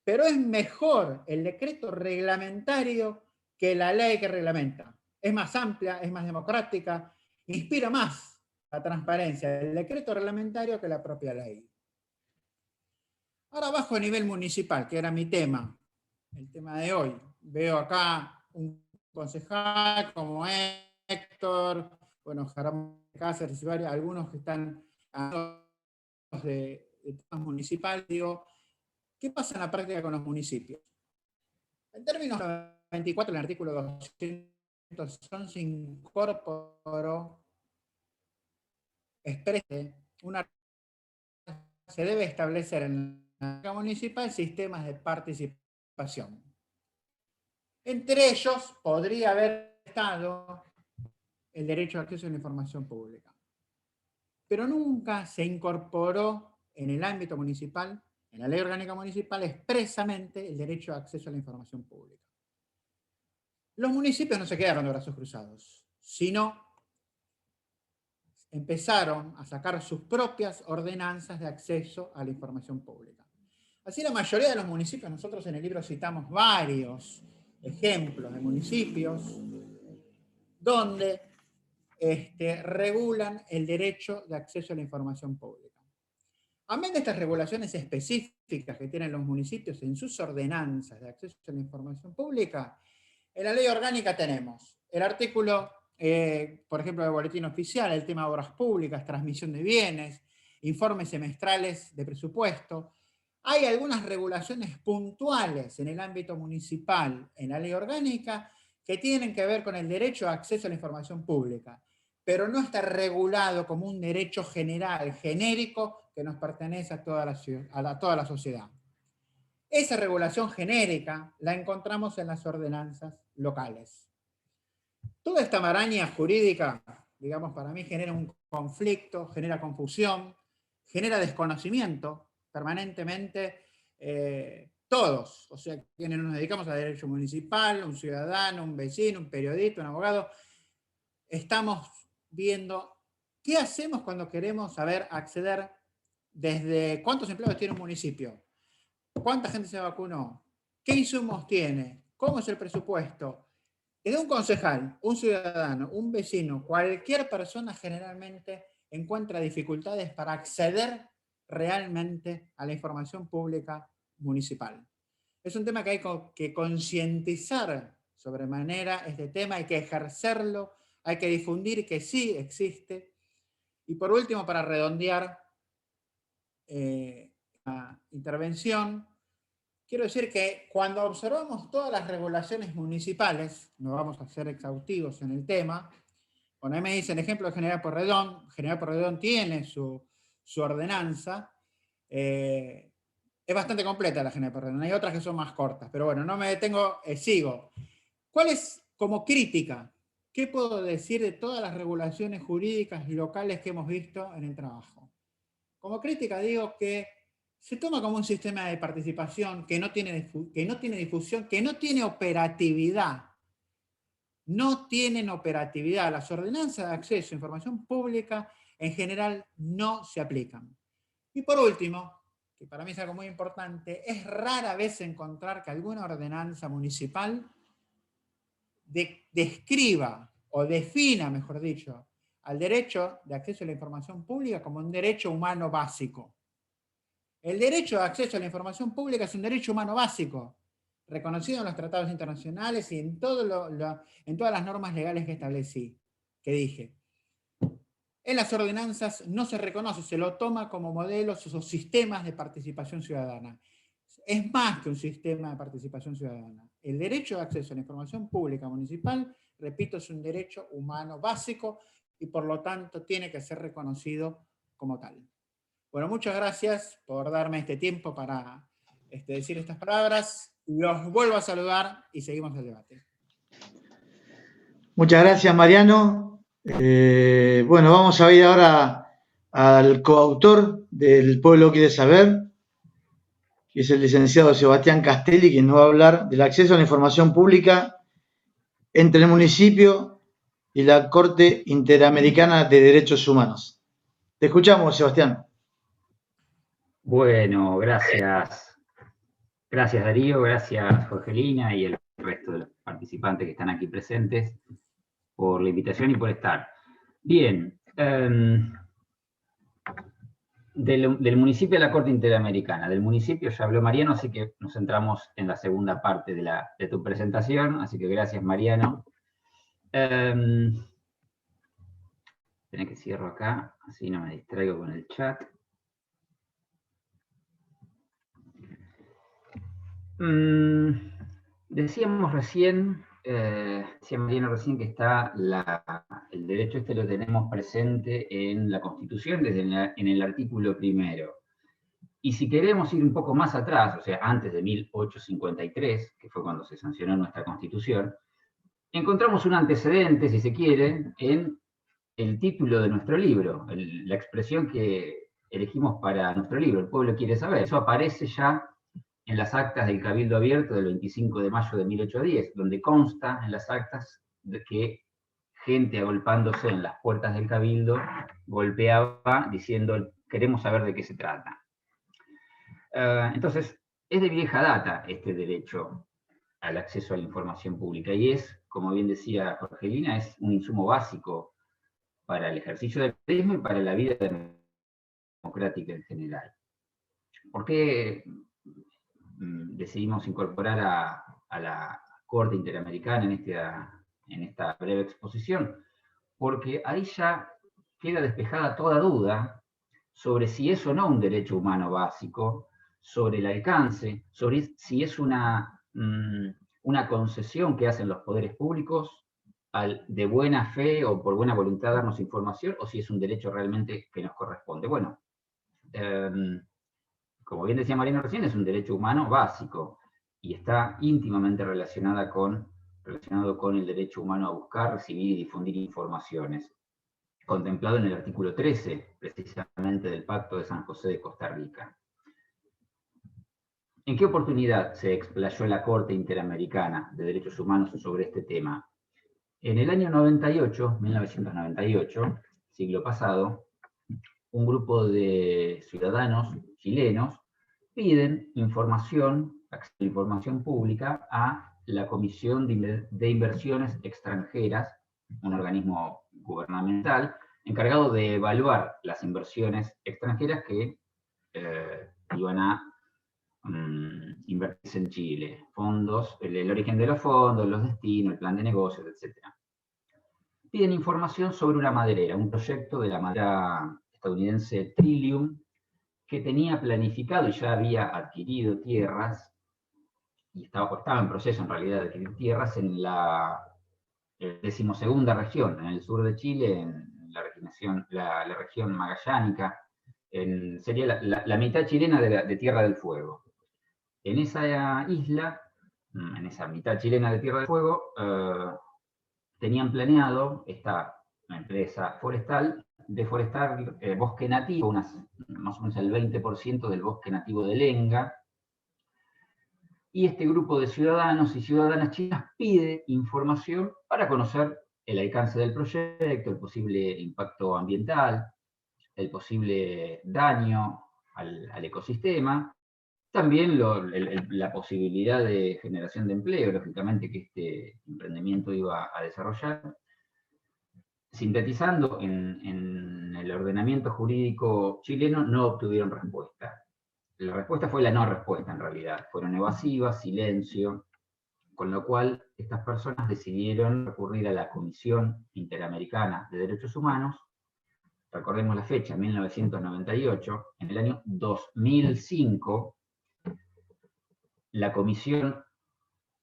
Pero es mejor el decreto reglamentario que la ley que reglamenta. Es más amplia, es más democrática, inspira más la transparencia del decreto reglamentario que la propia ley. Ahora bajo a nivel municipal, que era mi tema, el tema de hoy. Veo acá un concejal como Héctor, bueno, Jarón Cáceres y varios, algunos que están de temas municipales. Digo, ¿qué pasa en la práctica con los municipios? En términos 24, en el artículo 211 se incorporó se debe establecer en la municipal sistemas de participación. Entre ellos podría haber estado el derecho de acceso a la información pública. Pero nunca se incorporó en el ámbito municipal, en la ley orgánica municipal, expresamente el derecho de acceso a la información pública. Los municipios no se quedaron de brazos cruzados, sino empezaron a sacar sus propias ordenanzas de acceso a la información pública. Así la mayoría de los municipios, nosotros en el libro citamos varios ejemplos de municipios donde regulan el derecho de acceso a la información pública. Amén de estas regulaciones específicas que tienen los municipios en sus ordenanzas de acceso a la información pública, en la ley orgánica tenemos el artículo, por ejemplo, del boletín oficial, el tema de obras públicas, transmisión de bienes, informes semestrales de presupuesto. Hay algunas regulaciones puntuales en el ámbito municipal, en la ley orgánica, que tienen que ver con el derecho a acceso a la información pública, pero no está regulado como un derecho general, genérico, que nos pertenece a toda la sociedad. Esa regulación genérica la encontramos en las ordenanzas locales. Toda esta maraña jurídica, digamos, para mí genera un conflicto, genera confusión, genera desconocimiento permanentemente, todos, o sea, quienes nos dedicamos al derecho municipal, un ciudadano, un vecino, un periodista, un abogado, estamos viendo qué hacemos cuando queremos saber acceder desde cuántos empleados tiene un municipio, cuánta gente se vacunó, qué insumos tiene, cómo es el presupuesto. Desde un concejal, un ciudadano, un vecino, cualquier persona generalmente encuentra dificultades para acceder realmente a la información pública municipal. Es un tema que hay que concientizar sobremanera este tema, hay que ejercerlo, hay que difundir que sí existe. Y por último, para redondear la intervención, quiero decir que cuando observamos todas las regulaciones municipales, no vamos a ser exhaustivos en el tema, bueno, ahí me dicen ejemplo de General Porredón. General Porredón tiene su ordenanza. Es Es bastante completa la GNP-Orden, hay otras que son más cortas, pero bueno, no me detengo, sigo. ¿Cuál es, como crítica, qué puedo decir de todas las regulaciones jurídicas locales que hemos visto en el trabajo? Como crítica digo que se toma como un sistema de participación que no tiene difusión, que no tiene operatividad. No tienen operatividad. Las ordenanzas de acceso a información pública en general no se aplican. Y por último, que para mí es algo muy importante, es rara vez encontrar que alguna ordenanza municipal describa o defina, mejor dicho, al derecho de acceso a la información pública como un derecho humano básico. El derecho de acceso a la información pública es un derecho humano básico, reconocido en los tratados internacionales y en todas las normas legales que establecí, que dije. En las ordenanzas no se reconoce, se lo toma como modelos o sistemas de participación ciudadana. Es más que un sistema de participación ciudadana. El derecho de acceso a la información pública municipal, repito, es un derecho humano básico y por lo tanto tiene que ser reconocido como tal. Bueno, muchas gracias por darme este tiempo para decir estas palabras. Los vuelvo a saludar y seguimos el debate. Muchas gracias, Mariano. Bueno, vamos a ir ahora al coautor del Pueblo Quiere Saber, que es el licenciado Sebastián Castelli, quien nos va a hablar del acceso a la información pública entre el municipio y la Corte Interamericana de Derechos Humanos. Te escuchamos, Sebastián. Bueno, gracias. Gracias, Darío, gracias, Jorgelina, y el resto de los participantes que están aquí presentes por la invitación y por estar. Bien, del municipio a la Corte Interamericana. Del municipio ya habló Mariano, así que nos centramos en la segunda parte de tu presentación, así que gracias, Mariano. Esperen que cierro acá, así no me distraigo con el chat. Decíamos recién, decía Mariano recién que está el derecho lo tenemos presente en la Constitución, en el artículo 1. Y si queremos ir un poco más atrás, o sea, antes de 1853, que fue cuando se sancionó nuestra Constitución, encontramos un antecedente, si se quiere, en el título de nuestro libro, la expresión que elegimos para nuestro libro, El Pueblo Quiere Saber. Eso aparece ya en las actas del Cabildo Abierto del 25 de mayo de 1810, donde consta en las actas de que gente agolpándose en las puertas del Cabildo golpeaba diciendo, queremos saber de qué se trata. Entonces, es de vieja data este derecho al acceso a la información pública y es, como bien decía Jorgelina, es un insumo básico para el ejercicio del periodismo y para la vida democrática en general. ¿Por qué decidimos incorporar a la Corte Interamericana en esta breve exposición? Porque ahí ya queda despejada toda duda sobre si es o no un derecho humano básico, sobre el alcance, sobre si es una concesión que hacen los poderes públicos de buena fe o por buena voluntad darnos información, o si es un derecho realmente que nos corresponde. Bueno, como bien decía Mariano recién, es un derecho humano básico y está íntimamente relacionado con el derecho humano a buscar, recibir y difundir informaciones, contemplado en el artículo 13, precisamente del Pacto de San José de Costa Rica. ¿En qué oportunidad se explayó la Corte Interamericana de Derechos Humanos sobre este tema? En el año 1998, siglo pasado, un grupo de ciudadanos chilenos piden información, acceso a información pública a la Comisión de Inversiones Extranjeras, un organismo gubernamental encargado de evaluar las inversiones extranjeras que iban a invertirse en Chile, fondos, el origen de los fondos, los destinos, el plan de negocios, etc. Piden información sobre una maderera, un proyecto de la madera estadounidense Trillium, que tenía planificado y ya había adquirido tierras, y estaba en proceso en realidad de adquirir tierras en la 12ª región, en el sur de Chile, en la región magallánica, sería la mitad chilena de Tierra del Fuego. En esa isla, en esa mitad chilena de Tierra del Fuego, tenían planeado esta empresa forestal deforestar bosque nativo, más o menos el 20% del bosque nativo de Lenga, y este grupo de ciudadanos y ciudadanas chinas pide información para conocer el alcance del proyecto, el posible impacto ambiental, el posible daño al ecosistema, también la posibilidad de generación de empleo, lógicamente, que este emprendimiento iba a desarrollar. Sintetizando, en el ordenamiento jurídico chileno no obtuvieron respuesta. La respuesta fue la no respuesta, en realidad. Fueron evasivas, silencio, con lo cual estas personas decidieron recurrir a la Comisión Interamericana de Derechos Humanos. Recordemos la fecha, 1998. En el año 2005, la Comisión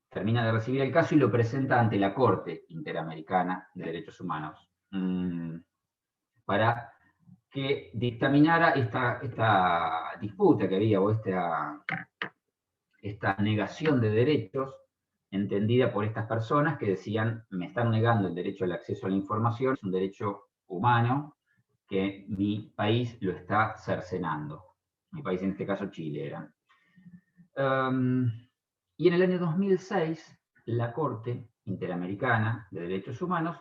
termina de recibir el caso y lo presenta ante la Corte Interamericana de Derechos Humanos para que dictaminara esta disputa que había, o esta negación de derechos entendida por estas personas que decían: me están negando el derecho al acceso a la información, es un derecho humano que mi país lo está cercenando. Mi país, en este caso, Chile era. Y en el año 2006, la Corte Interamericana de Derechos Humanos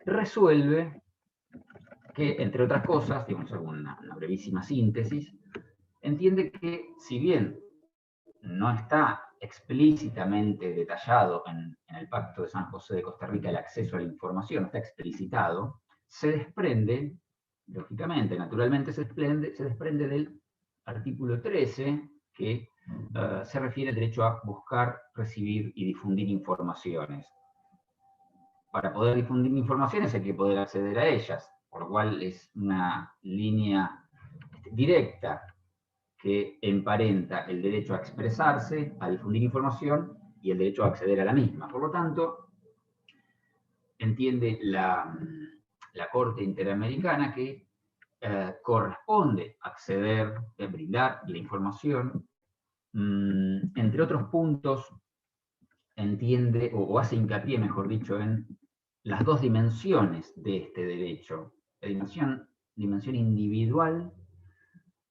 resuelve que, entre otras cosas, digamos, una brevísima síntesis, entiende que, si bien no está explícitamente detallado en el Pacto de San José de Costa Rica el acceso a la información, está explicitado, se desprende, lógicamente, naturalmente se desprende del artículo 13, que se refiere al derecho a buscar, recibir y difundir informaciones. Para poder difundir informaciones hay que poder acceder a ellas, por lo cual es una línea directa que emparenta el derecho a expresarse, a difundir información y el derecho a acceder a la misma. Por lo tanto, entiende la Corte Interamericana que corresponde acceder, brindar la información. Entre otros puntos, entiende, o hace hincapié, mejor dicho, en las dos dimensiones de este derecho. La dimensión individual,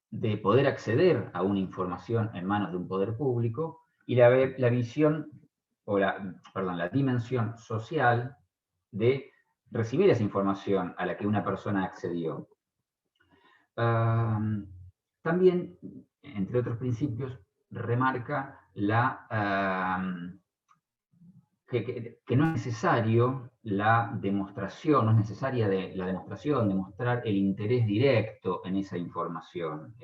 de poder acceder a una información en manos de un poder público, y la dimensión social de recibir esa información a la que una persona accedió. También, entre otros principios, remarca que no es necesario la demostración, no es necesaria la demostración, demostrar el interés directo en esa información.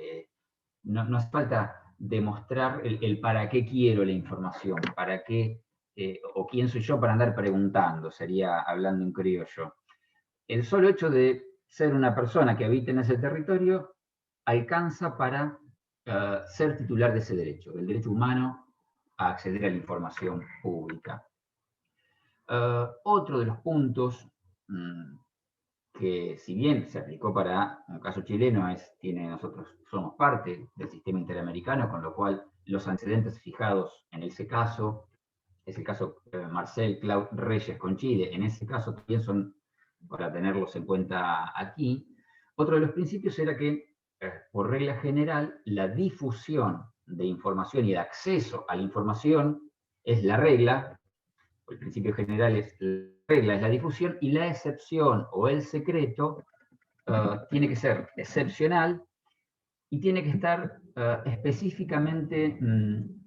No hace falta demostrar el para qué quiero la información, para qué, o quién soy yo para andar preguntando, sería hablando en criollo. El solo hecho de ser una persona que habita en ese territorio alcanza para ser titular de ese derecho, el derecho humano a acceder a la información pública. Otro de los puntos que, si bien se aplicó para un caso chileno, nosotros somos parte del sistema interamericano, con lo cual los antecedentes fijados en ese caso, es el caso Marcel Claude Reyes con Chile, en ese caso también son para tenerlos en cuenta aquí. Otro de los principios era que, por regla general, la difusión de información y el acceso a la información es la regla. El principio general es la regla, es la difusión, y la excepción o el secreto tiene que ser excepcional y tiene que estar específicamente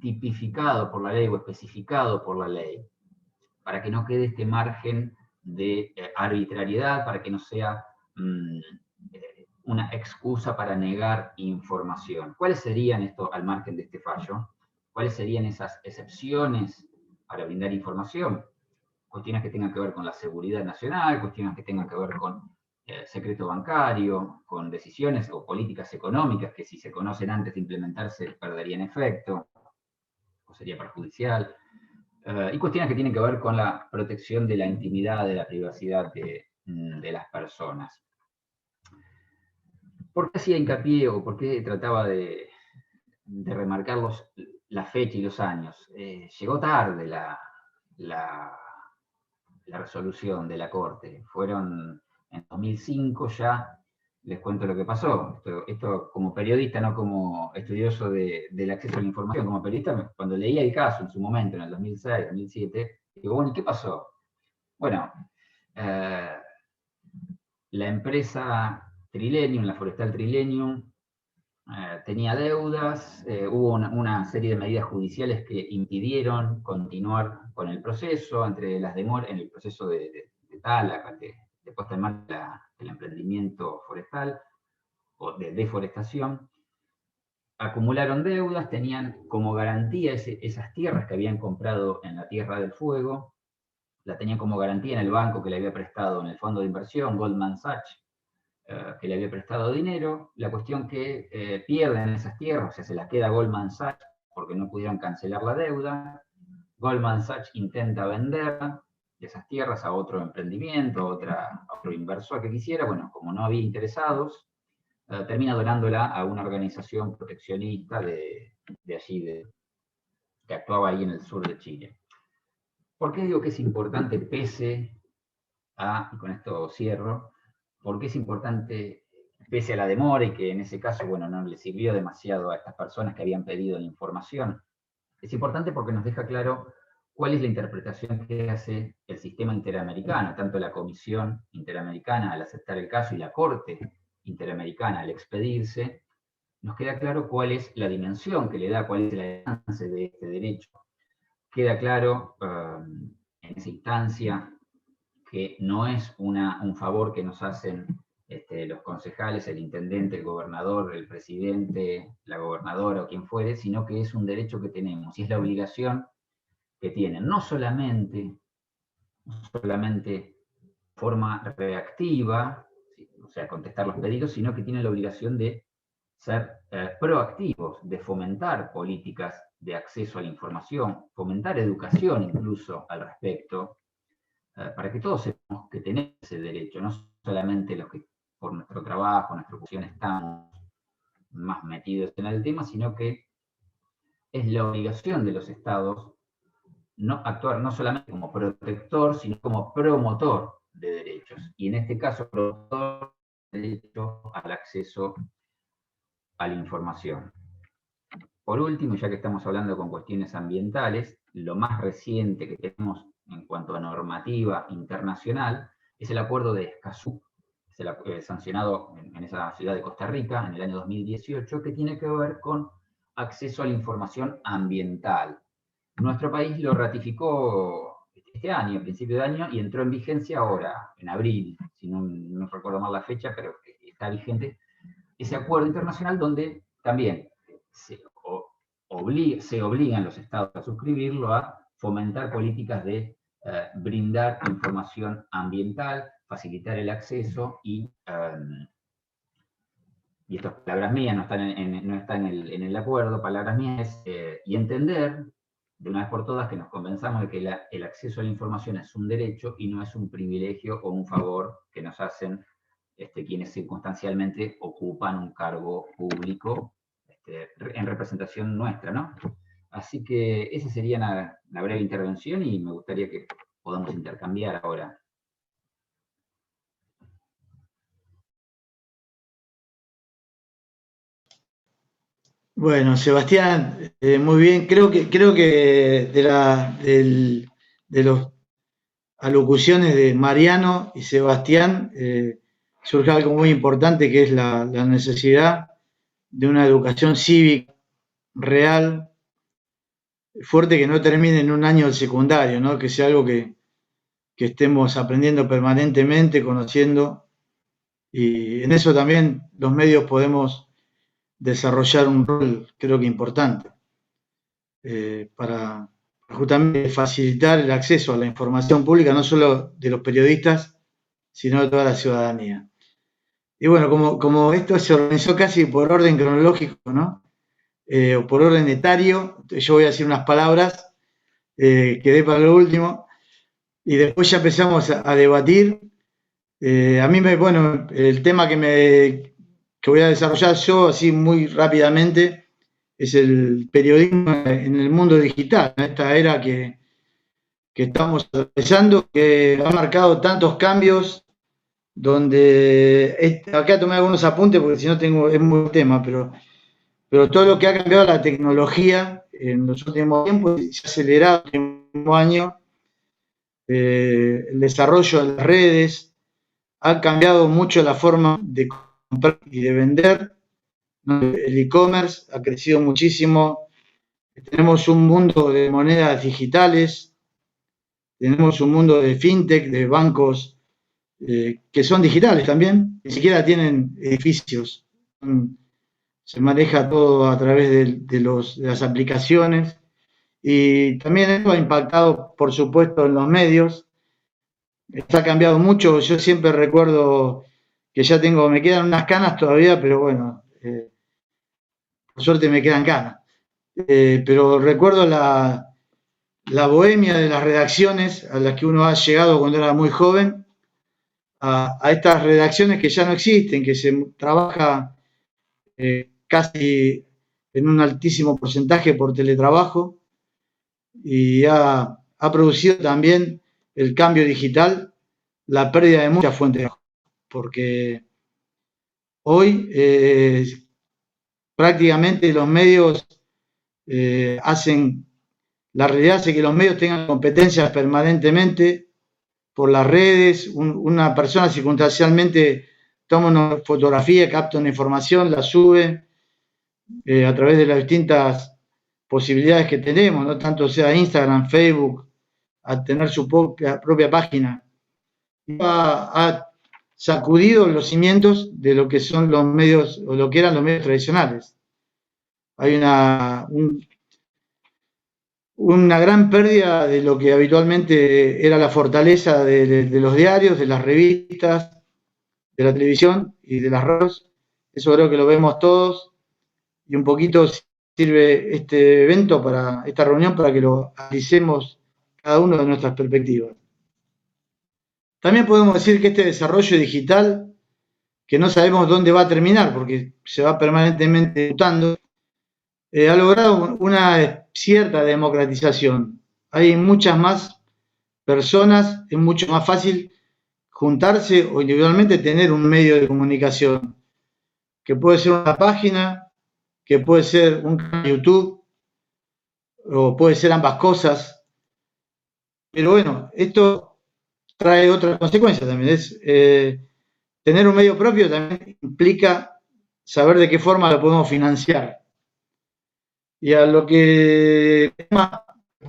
tipificado por la ley o especificado por la ley, para que no quede este margen de arbitrariedad, para que no sea una excusa para negar información. ¿Cuáles serían, esto al margen de este fallo, cuáles serían esas excepciones para brindar información? Cuestiones que tengan que ver con la seguridad nacional, cuestiones que tengan que ver con secreto bancario, con decisiones o políticas económicas que, si se conocen antes de implementarse, perderían efecto, o sería perjudicial, y cuestiones que tienen que ver con la protección de la intimidad, de la privacidad de las personas. ¿Por qué hacía hincapié o por qué trataba de remarcar la fecha y los años? Llegó tarde la resolución de la Corte. Fueron en 2005 ya, les cuento lo que pasó. Esto como periodista, no como estudioso del acceso a la información, como periodista, cuando leía el caso en su momento, en el 2006, 2007, digo, bueno, ¿y qué pasó? Bueno, la empresa Trilenium, la forestal Trilenium, tenía deudas, hubo una serie de medidas judiciales que impidieron continuar con el proceso, entre las demoras en el proceso de tala, de puesta en marcha del emprendimiento forestal o de deforestación. Acumularon deudas, tenían como garantía esas tierras que habían comprado en la Tierra del Fuego, la tenían como garantía en el banco que le había prestado, en el fondo de inversión, Goldman Sachs, que le había prestado dinero. La cuestión que pierden esas tierras, o sea, se las queda Goldman Sachs porque no pudieron cancelar la deuda. Goldman Sachs intenta vender esas tierras a otro emprendimiento, a otro inversor que quisiera. Bueno, como no había interesados, termina donándola a una organización proteccionista de allí, que actuaba ahí en el sur de Chile. ¿Por qué digo que es importante pese a, y con esto cierro, por qué es importante pese a la demora y que en ese caso, bueno, no le sirvió demasiado a estas personas que habían pedido la información? Es importante porque nos deja claro cuál es la interpretación que hace el sistema interamericano, tanto la Comisión Interamericana al aceptar el caso y la Corte Interamericana al expedirse. Nos queda claro cuál es la dimensión que le da, cuál es el alcance de este derecho. Queda claro en esa instancia que no es un favor que nos hacen los concejales, el intendente, el gobernador, el presidente, la gobernadora o quien fuere, sino que es un derecho que tenemos y es la obligación que tienen, no solamente de forma reactiva, o sea, contestar los pedidos, sino que tienen la obligación de ser proactivos, de fomentar políticas de acceso a la información, fomentar educación incluso al respecto, para que todos sepamos que tenemos ese derecho, no solamente los que por nuestro trabajo, nuestra profesión estamos más metidos en el tema, sino que es la obligación de los estados actuar no solamente como protector, sino como promotor de derechos. Y en este caso, promotor del derecho al acceso a la información. Por último, ya que estamos hablando con cuestiones ambientales, lo más reciente que tenemos en cuanto a normativa internacional es el acuerdo de Escazú, sancionado en esa ciudad de Costa Rica en el año 2018, que tiene que ver con acceso a la información ambiental. Nuestro país lo ratificó este año, a principio de año, y entró en vigencia ahora, en abril, si no recuerdo mal la fecha, pero está vigente ese acuerdo internacional donde también se obligan los estados a suscribirlo, a fomentar políticas de brindar información ambiental, facilitar el acceso y estas palabras mías no están en el acuerdo, palabras mías, y entender de una vez por todas que nos convenzamos de que el acceso a la información es un derecho y no es un privilegio o un favor que nos hacen quienes circunstancialmente ocupan un cargo público en representación nuestra, ¿no? Así que esa sería la breve intervención y me gustaría que podamos intercambiar ahora. Bueno, Sebastián, muy bien. Creo que de las alocuciones de Mariano y Sebastián surge algo muy importante, que es la necesidad de una educación cívica real, fuerte, que no termine en un año del secundario, ¿no? Que sea algo que estemos aprendiendo permanentemente, conociendo, y en eso también los medios podemos desarrollar un rol, creo que importante, para justamente facilitar el acceso a la información pública, no solo de los periodistas, sino de toda la ciudadanía. Y bueno, como esto se organizó casi por orden cronológico, ¿no? O por orden etario, yo voy a decir unas palabras, quedé para lo último, y después ya empezamos a debatir. A mí, el tema que que voy a desarrollar yo así muy rápidamente es el periodismo en el mundo digital, en esta era que estamos atravesando, que ha marcado tantos cambios, donde acá tomé algunos apuntes porque si no es muy tema, pero todo lo que ha cambiado la tecnología en los últimos tiempos y se ha acelerado en el último año, el desarrollo de las redes, ha cambiado mucho la forma de comprar y de vender, ¿no? El e-commerce ha crecido muchísimo, tenemos un mundo de monedas digitales, tenemos un mundo de fintech, de bancos que son digitales también, ni siquiera tienen edificios, se maneja todo a través de las aplicaciones y también esto ha impactado, por supuesto, en los medios. Esto ha cambiado mucho, yo siempre recuerdo que me quedan unas canas todavía, pero bueno, por suerte me quedan canas. Pero recuerdo la bohemia de las redacciones a las que uno ha llegado cuando era muy joven, a estas redacciones que ya no existen, que se trabaja casi en un altísimo porcentaje por teletrabajo y ha producido también el cambio digital, la pérdida de muchas fuentes de trabajo, porque hoy prácticamente los medios la realidad hace que los medios tengan competencias permanentemente por las redes, una persona circunstancialmente toma una fotografía, capta una información, la sube a través de las distintas posibilidades que tenemos, no tanto sea Instagram, Facebook, a tener su propia página. Ha sacudido los cimientos de lo que son los medios, o lo que eran los medios tradicionales. Hay una gran pérdida de lo que habitualmente era la fortaleza de los diarios, de las revistas, de la televisión y de las radios. Eso creo que lo vemos todos y un poquito sirve este evento, esta reunión, para que lo analicemos cada uno de nuestras perspectivas. También podemos decir que este desarrollo digital, que no sabemos dónde va a terminar porque se va permanentemente mutando, ha logrado una cierta democratización. Hay muchas más personas, es mucho más fácil juntarse o individualmente tener un medio de comunicación, que puede ser una página, que puede ser un canal de YouTube, o puede ser ambas cosas. Pero bueno, esto trae otras consecuencias también. Tener un medio propio también implica saber de qué forma lo podemos financiar. Y a lo que voy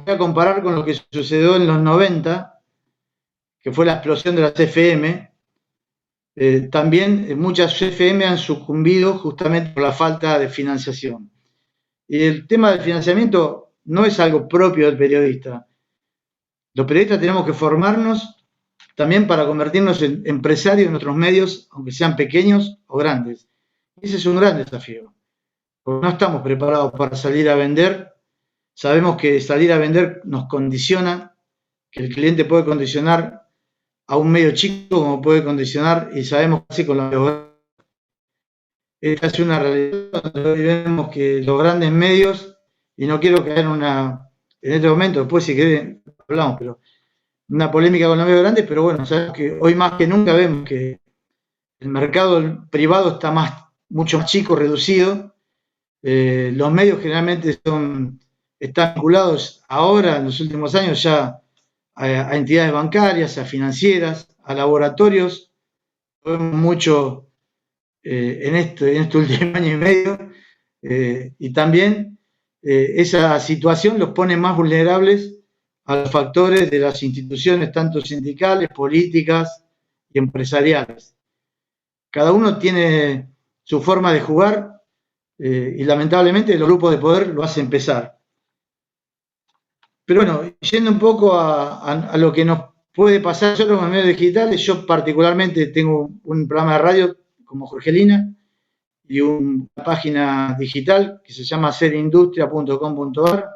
a comparar con lo que sucedió en los 90, que fue la explosión de las FM, también muchas FM han sucumbido justamente por la falta de financiación. Y el tema del financiamiento no es algo propio del periodista. Los periodistas tenemos que formarnos también para convertirnos en empresarios de nuestros medios, aunque sean pequeños o grandes. Ese es un gran desafío, porque no estamos preparados para salir a vender. Sabemos que salir a vender nos condiciona, que el cliente puede condicionar a un medio chico como puede condicionar, y sabemos que así con los medios. Esta es una realidad donde hoy vemos que los grandes medios, y no quiero caer en este momento, después si quieren hablamos, pero una polémica con los medios grandes, pero bueno, sabemos que hoy más que nunca vemos que el mercado privado está mucho más chico, reducido. Los medios generalmente están vinculados ahora, en los últimos años, ya a entidades bancarias, a financieras, a laboratorios. Lo vemos mucho en este último año y medio, y también esa situación los pone más vulnerables a los factores de las instituciones, tanto sindicales, políticas y empresariales. Cada uno tiene su forma de jugar, y lamentablemente los grupos de poder lo hacen pesar. Pero bueno, yendo un poco a lo que nos puede pasar nosotros con los medios digitales, yo particularmente tengo un programa de radio como Jorgelina y una página digital que se llama serindustria.com.ar,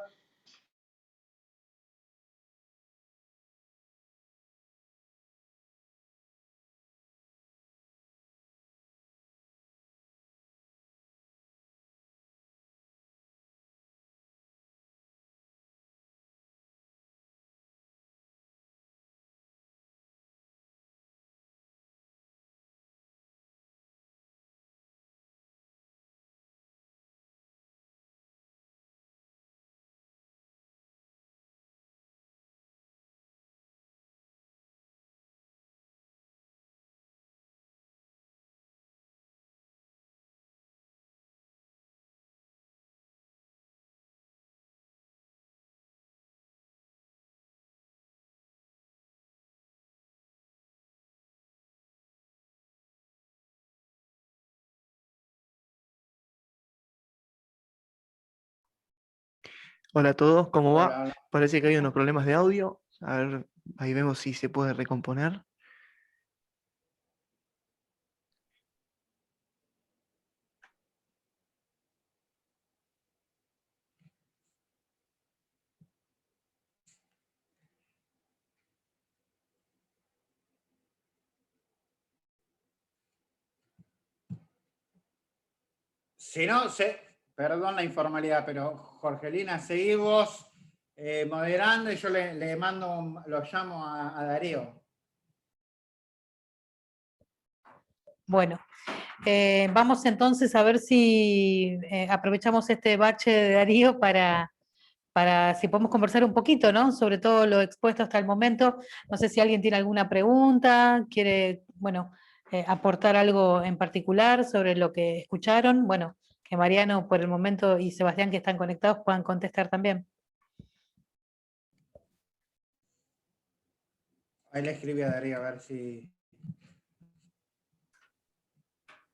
Hola a todos, ¿cómo va? Hola, hola. Parece que hay unos problemas de audio. A ver, ahí vemos si se puede recomponer. Si no, perdón la informalidad, pero Jorgelina, seguí vos moderando y yo le mando, lo llamo a Darío. Bueno, vamos entonces a ver si aprovechamos este bache de Darío para si podemos conversar un poquito, ¿no? Sobre todo lo expuesto hasta el momento. No sé si alguien tiene alguna pregunta, quiere, bueno, aportar algo en particular sobre lo que escucharon. Bueno, que Mariano por el momento y Sebastián, que están conectados, puedan contestar también. Ahí le escribí a Darío a ver si...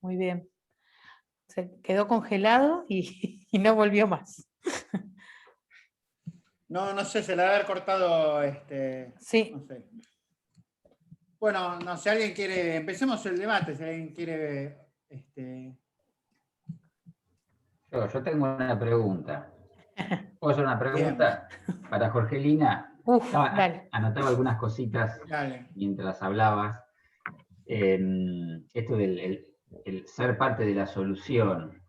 Muy bien. Se quedó congelado y, y no volvió más. No sé, se le ha haber cortado, Sí. no sé. Bueno, no sé, alguien quiere, empecemos el debate, si alguien quiere, Yo tengo una pregunta. ¿Puedo hacer una bien, pregunta? Para Jorgelina. Dale. Anotaba algunas cositas dale. mientras hablabas. Esto del el ser parte de la solución.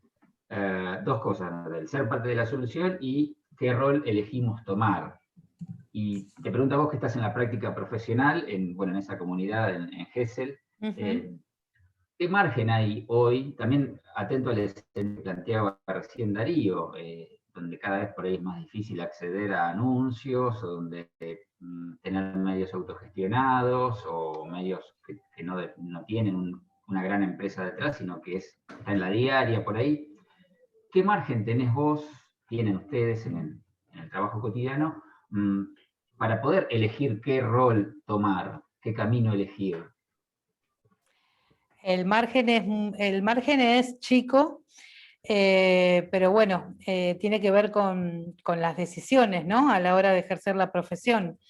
Dos cosas, el ser parte de la solución y qué rol elegimos tomar. Y te pregunto a vos que estás en la práctica profesional, en esa comunidad, en Gesell, ¿qué margen hay hoy? También atento al que planteaba recién Darío, donde cada vez por ahí es más difícil acceder a anuncios, o donde tener medios autogestionados, o medios que no tienen una gran empresa detrás, sino que está en la diaria por ahí. ¿Qué margen tenés vos, tienen ustedes en el trabajo cotidiano, para poder elegir qué rol tomar, qué camino elegir? El margen es chico, pero bueno, tiene que ver con las decisiones, ¿no? A la hora de ejercer la profesión.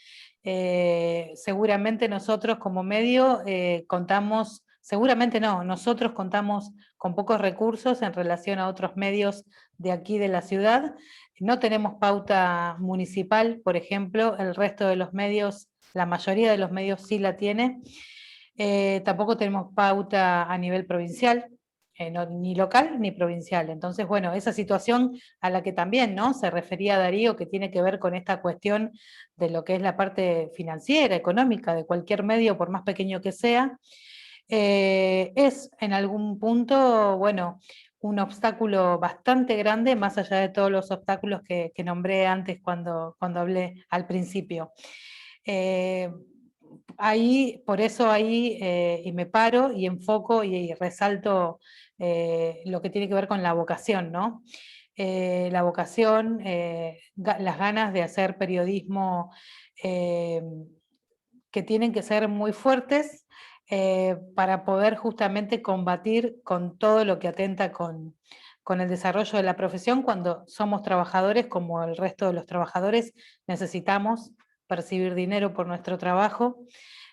Seguramente nosotros como medio contamos, seguramente no, nosotros contamos con pocos recursos en relación a otros medios de aquí de la ciudad. No tenemos pauta municipal, por ejemplo, el resto de los medios, la mayoría de los medios sí la tiene. Tampoco tenemos pauta a nivel provincial, ni local ni provincial. Entonces, bueno, esa situación a la que también, ¿no?, se refería Darío, que tiene que ver con esta cuestión de lo que es la parte financiera, económica de cualquier medio, por más pequeño que sea, es en algún punto, bueno, un obstáculo bastante grande, más allá de todos los obstáculos que nombré antes cuando hablé al principio. Por eso ahí y me paro y enfoco y resalto lo que tiene que ver con la vocación, ¿no? La vocación, las ganas de hacer periodismo que tienen que ser muy fuertes para poder justamente combatir con todo lo que atenta con el desarrollo de la profesión. Cuando somos trabajadores, como el resto de los trabajadores, necesitamos percibir dinero por nuestro trabajo.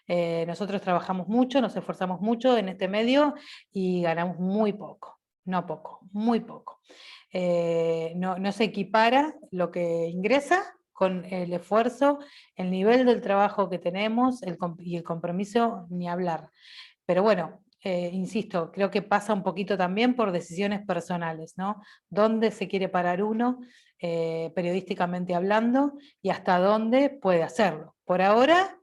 Nosotros trabajamos mucho, nos esforzamos mucho en este medio y ganamos muy poco, no poco, muy poco. No se equipara lo que ingresa con el esfuerzo, el nivel del trabajo que tenemos y el compromiso, ni hablar. Pero bueno, insisto, creo que pasa un poquito también por decisiones personales, ¿no? ¿Dónde se quiere parar uno, periodísticamente hablando, y hasta dónde puede hacerlo? Por ahora,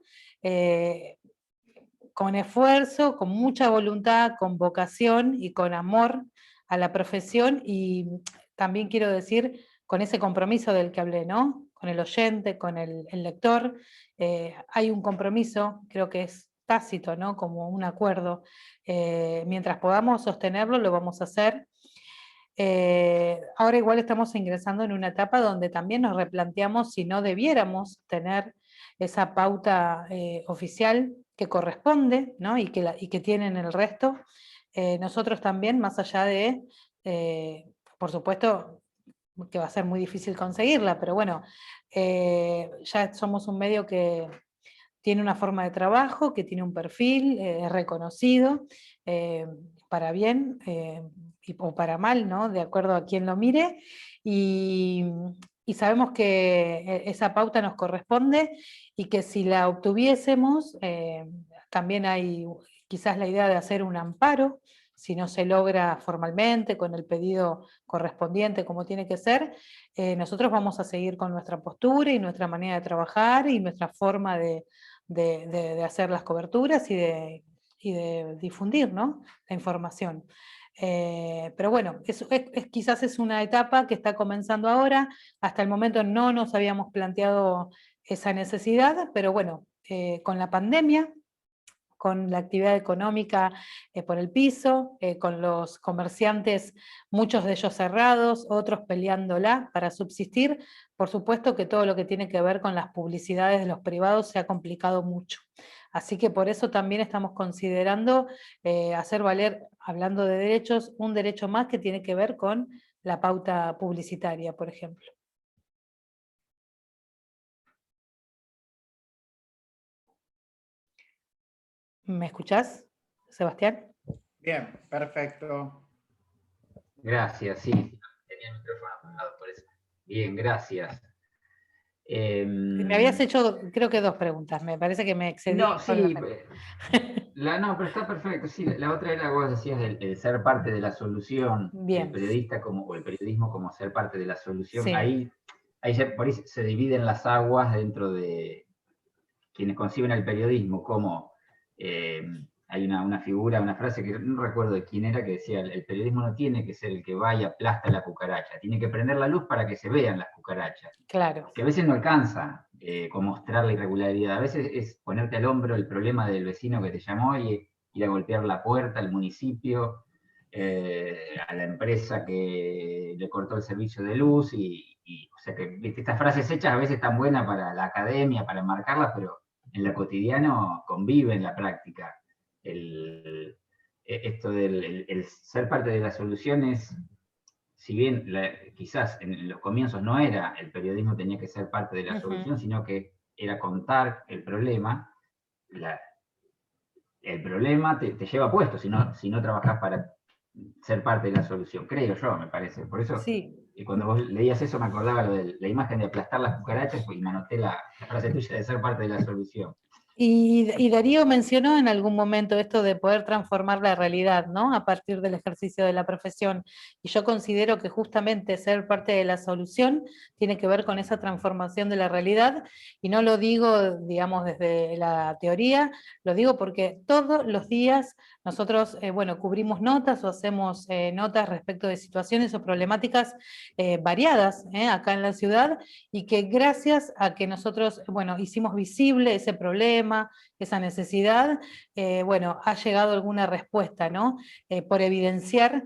con esfuerzo, con mucha voluntad, con vocación y con amor a la profesión, y también quiero decir, con ese compromiso del que hablé, ¿no? Con el oyente, con el lector, hay un compromiso, creo que es tácito, ¿no? Como un acuerdo. Mientras podamos sostenerlo, lo vamos a hacer. Ahora igual estamos ingresando en una etapa donde también nos replanteamos si no debiéramos tener esa pauta oficial que corresponde, ¿no? y que tienen el resto. Nosotros también, más allá de, por supuesto, que va a ser muy difícil conseguirla, pero bueno, ya somos un medio que tiene una forma de trabajo, que tiene un perfil, es reconocido, para bien o para mal, ¿no? De acuerdo a quien lo mire, y, y sabemos que esa pauta nos corresponde y que si la obtuviésemos, también hay quizás la idea de hacer un amparo, si no se logra formalmente, con el pedido correspondiente como tiene que ser, nosotros vamos a seguir con nuestra postura y nuestra manera de trabajar y nuestra forma de hacer las coberturas y de difundir, ¿no?, la información. Pero bueno, quizás es una etapa que está comenzando ahora. Hasta el momento no nos habíamos planteado esa necesidad, pero bueno, con la pandemia, con la actividad económica por el piso, con los comerciantes, muchos de ellos cerrados, otros peleándola para subsistir, por supuesto que todo lo que tiene que ver con las publicidades de los privados se ha complicado mucho. Así que por eso también estamos considerando hacer valer, hablando de derechos, un derecho más que tiene que ver con la pauta publicitaria, por ejemplo. ¿Me escuchás, Sebastián? Bien, perfecto. Gracias, sí. Tenía el micrófono apagado por eso. Bien, gracias. Me habías hecho, creo que 2 preguntas, me parece que me excedí. No, sí, no, pero está perfecto. Sí, la otra era, vos decías, el ser parte de la solución, Bien. el periodista o el periodismo como ser parte de la solución. Sí. Ahí por ahí se dividen las aguas dentro de quienes conciben el periodismo, como hay una figura, una frase que no recuerdo de quién era, que decía, el periodismo no tiene que ser el que va y aplasta la cucaracha, tiene que prender la luz para que se vean las cucarachas. Claro. Que a veces no alcanza con mostrar la irregularidad, a veces es ponerte al hombro el problema del vecino que te llamó y ir a golpear la puerta al municipio, a la empresa que le cortó el servicio de luz, o sea que estas frases hechas a veces están buenas para la academia, para marcarlas, pero en lo cotidiano convive en la práctica. Esto del el ser parte de las soluciones, si bien quizás en los comienzos no era el periodismo tenía que ser parte de la solución, sino que era contar el problema, el problema te lleva puesto si no trabajás para ser parte de la solución, creo yo, me parece. Por eso, sí. Cuando vos leías eso, me acordaba lo de la imagen de aplastar las cucarachas, y me anoté la frase tuya de ser parte de la solución. Y Darío mencionó en algún momento esto de poder transformar la realidad, ¿no?, a partir del ejercicio de la profesión. Y yo considero que justamente ser parte de la solución tiene que ver con esa transformación de la realidad, y no lo digo, digamos, desde la teoría, lo digo porque todos los días nosotros, bueno, cubrimos notas o hacemos notas respecto de situaciones o problemáticas variadas acá en la ciudad, y que gracias a que nosotros, bueno, hicimos visible ese problema, esa necesidad, bueno, ha llegado alguna respuesta, ¿no? Por evidenciar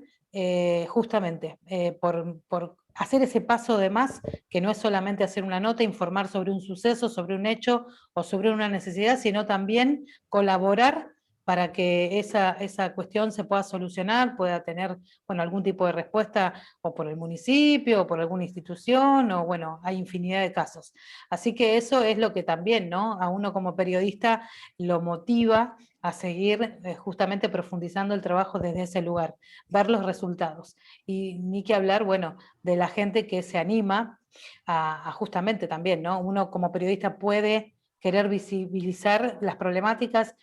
justamente, por hacer ese paso de más, que no es solamente hacer una nota, informar sobre un suceso, sobre un hecho o sobre una necesidad, sino también colaborar para que esa cuestión se pueda solucionar, pueda tener, bueno, algún tipo de respuesta o por el municipio o por alguna institución, o bueno, hay infinidad de casos. Así que eso es lo que también, ¿no?, a uno como periodista lo motiva a seguir justamente profundizando el trabajo desde ese lugar, ver los resultados. Y ni que hablar, bueno, de la gente que se anima a justamente también, ¿no? Uno como periodista puede querer visibilizar las problemáticas,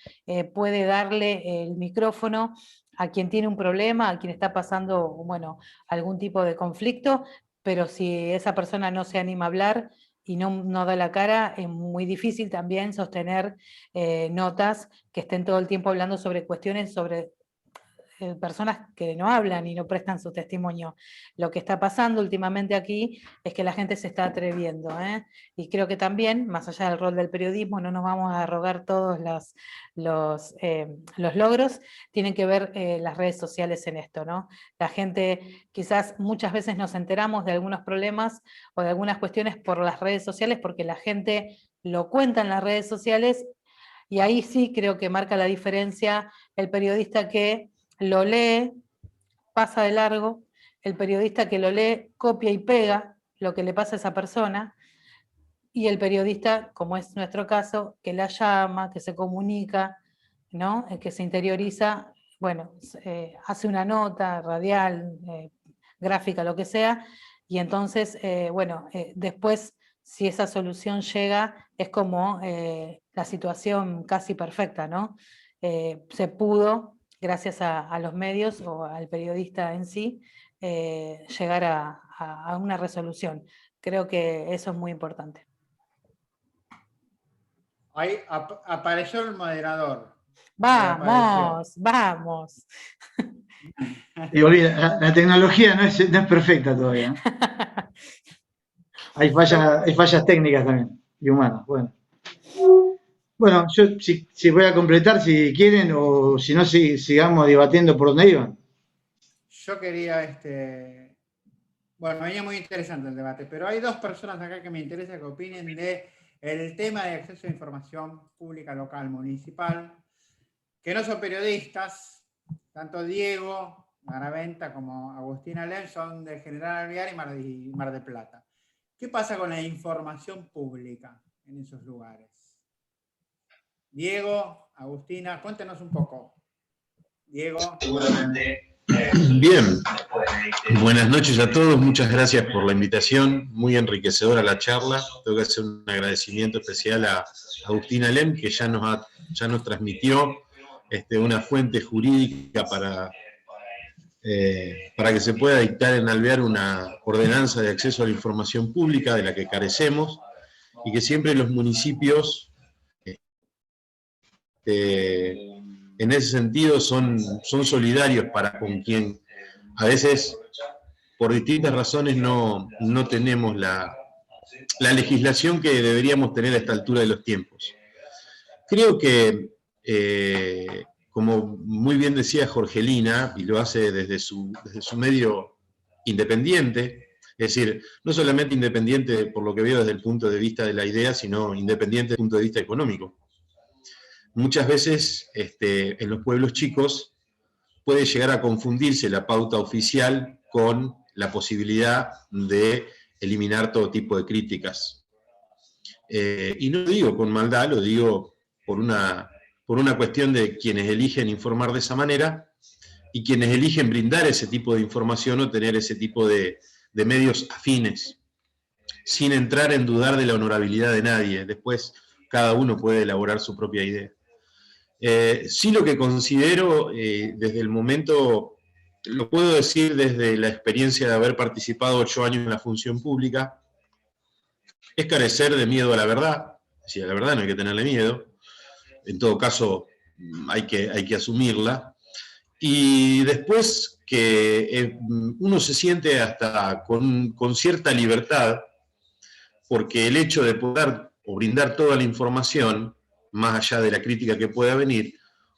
puede darle el micrófono a quien tiene un problema, a quien está pasando, bueno, algún tipo de conflicto, pero si esa persona no se anima a hablar y no da la cara, es muy difícil también sostener notas que estén todo el tiempo hablando sobre cuestiones, sobre personas que no hablan y no prestan su testimonio. Lo que está pasando últimamente aquí es que la gente se está atreviendo, y creo que también, más allá del rol del periodismo, no nos vamos a arrogar todos los logros, tienen que ver las redes sociales en esto, ¿no? La gente, quizás muchas veces nos enteramos de algunos problemas o de algunas cuestiones por las redes sociales, porque la gente lo cuenta en las redes sociales, y ahí sí creo que marca la diferencia el periodista que lo lee, pasa de largo el periodista que lo lee copia y pega lo que le pasa a esa persona, y el periodista, como es nuestro caso, que la llama, que se comunica, ¿no? Que se interioriza, bueno, hace una nota radial, gráfica, lo que sea, y entonces, bueno, después, si esa solución llega, es como la situación casi perfecta, ¿no? Se pudo, gracias a los medios o al periodista en sí, llegar a una resolución. Creo que eso es muy importante. Ahí apareció el moderador. Vamos, vamos. Y olvida, la tecnología no es perfecta todavía, ¿no? Hay fallas técnicas también, y humanas. Bueno, yo si voy a completar, si quieren, o si no, sigamos debatiendo por dónde iban. Yo quería, bueno, venía muy interesante el debate, pero hay dos personas acá que me interesa que opinen de el tema de acceso a información pública local municipal, que no son periodistas, tanto Diego Maraventa como Agustín Alem son de General Alvear y Mar del Plata. ¿Qué pasa con la información pública en esos lugares? Diego, Agustina, cuéntenos un poco. Diego. Bien, buenas noches a todos, muchas gracias por la invitación, muy enriquecedora la charla. Tengo que hacer un agradecimiento especial a Agustín Alem, que ya nos transmitió una fuente jurídica para que se pueda dictar en Alvear una ordenanza de acceso a la información pública de la que carecemos, y que siempre los municipios en ese sentido son solidarios para con quien a veces por distintas razones no tenemos la legislación que deberíamos tener a esta altura de los tiempos. Creo que, como muy bien decía Jorgelina, y lo hace desde su medio independiente, es decir, no solamente independiente por lo que veo desde el punto de vista de la idea, sino independiente desde el punto de vista económico. Muchas veces en los pueblos chicos puede llegar a confundirse la pauta oficial con la posibilidad de eliminar todo tipo de críticas. Y no lo digo con maldad, lo digo por una cuestión de quienes eligen informar de esa manera y quienes eligen brindar ese tipo de información o tener ese tipo de medios afines, sin entrar en dudar de la honorabilidad de nadie. Después cada uno puede elaborar su propia idea. Sí, lo que considero desde el momento, lo puedo decir desde la experiencia de haber participado 8 años en la función pública, es carecer de miedo a la verdad. Si a la verdad no hay que tenerle miedo, en todo caso hay que asumirla, y después que uno se siente hasta con cierta libertad, porque el hecho de poder o brindar toda la información, más allá de la crítica que pueda venir,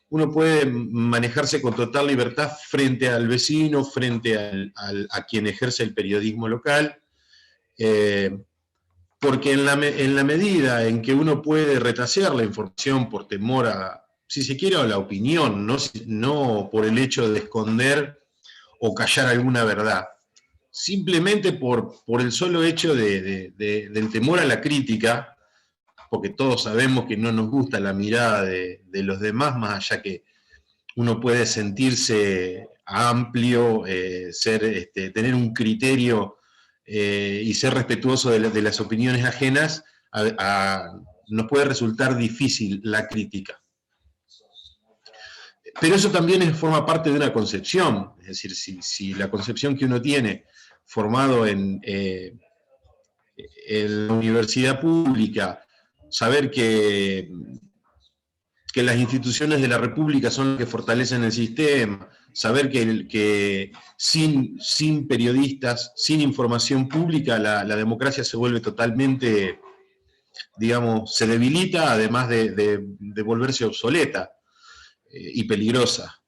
uno puede manejarse con total libertad frente al vecino, frente a quien ejerce el periodismo local, porque en la medida en que uno puede retasear la información por temor a, si se quiere, a la opinión, no por el hecho de esconder o callar alguna verdad, simplemente por el solo hecho del temor a la crítica, porque todos sabemos que no nos gusta la mirada de los demás, más allá que uno puede sentirse amplio, tener un criterio y ser respetuoso de las opiniones ajenas, nos puede resultar difícil la crítica. Pero eso también forma parte de una concepción, es decir, si la concepción que uno tiene formado en la universidad pública, saber que las instituciones de la República son las que fortalecen el sistema, saber que sin periodistas, sin información pública, la democracia se vuelve totalmente, digamos, se debilita, además de volverse obsoleta y peligrosa.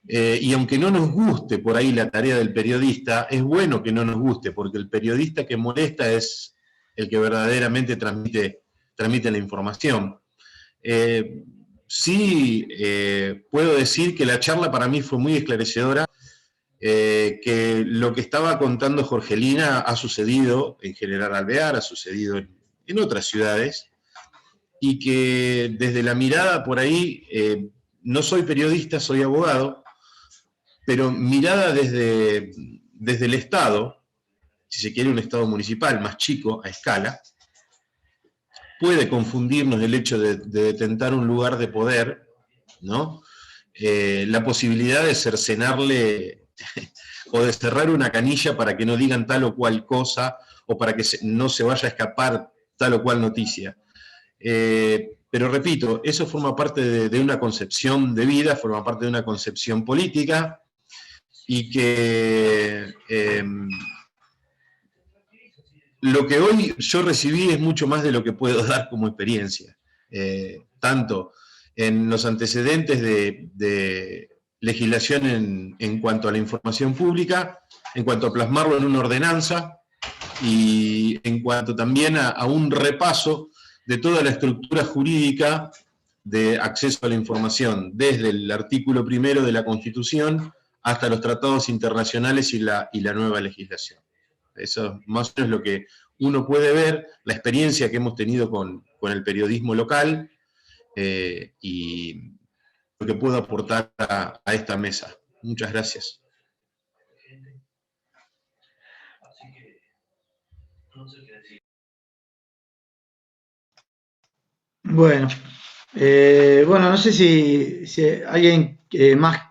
Y aunque no nos guste por ahí la tarea del periodista, es bueno que no nos guste, porque el periodista que molesta es el que verdaderamente transmite la información. Sí, puedo decir que la charla para mí fue muy esclarecedora que lo que estaba contando Jorgelina ha sucedido en General Alvear, ha sucedido en otras ciudades, y que desde la mirada por ahí, no soy periodista, soy abogado, pero mirada desde el Estado, si se quiere un Estado municipal más chico a escala, puede confundirnos el hecho de detentar un lugar de poder, ¿no? La posibilidad de cercenarle o de cerrar una canilla para que no digan tal o cual cosa, o para que no se vaya a escapar tal o cual noticia. Pero repito, eso forma parte de una concepción de vida, forma parte de una concepción política, y que lo que hoy yo recibí es mucho más de lo que puedo dar como experiencia, tanto en los antecedentes de legislación en cuanto a la información pública, en cuanto a plasmarlo en una ordenanza, y en cuanto también a un repaso de toda la estructura jurídica de acceso a la información, desde el artículo 1 de la Constitución hasta los tratados internacionales y la nueva legislación. Eso es más o menos lo que uno puede ver, la experiencia que hemos tenido con el periodismo local, y lo que puedo aportar a esta mesa. Muchas gracias. Bueno, no sé si alguien más,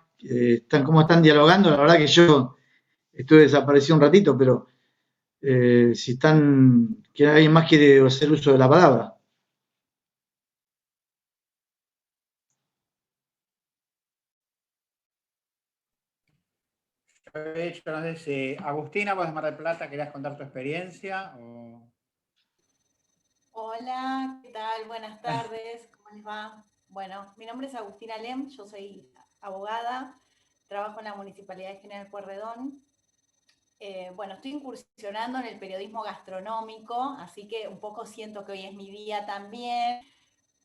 cómo están dialogando. La verdad que yo estuve desaparecido un ratito, pero si que alguien más quiere hacer uso de la palabra. Yo he hecho, no sé si Agustina, vos de Mar del Plata, ¿querías contar tu experiencia? Hola, ¿qué tal? Buenas tardes, ¿cómo les va? Bueno, mi nombre es Agustina Lem, yo soy abogada, trabajo en la Municipalidad de General Pueyrredón. Bueno, estoy incursionando en el periodismo gastronómico, así que un poco siento que hoy es mi día también,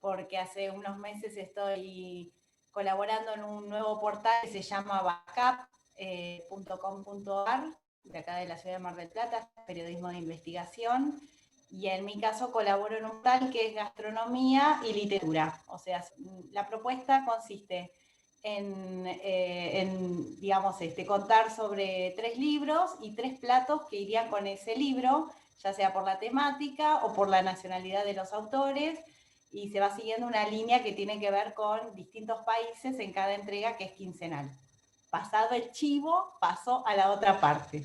porque hace unos meses estoy colaborando en un nuevo portal que se llama backup.com.ar, de acá de la ciudad de Mar del Plata, periodismo de investigación. Y en mi caso colaboro en un portal que es gastronomía y literatura. O sea, la propuesta consiste en digamos, contar sobre 3 libros y 3 platos que irían con ese libro, ya sea por la temática o por la nacionalidad de los autores, y se va siguiendo una línea que tiene que ver con distintos países en cada entrega, que es quincenal. Pasado el chivo, paso a la otra parte.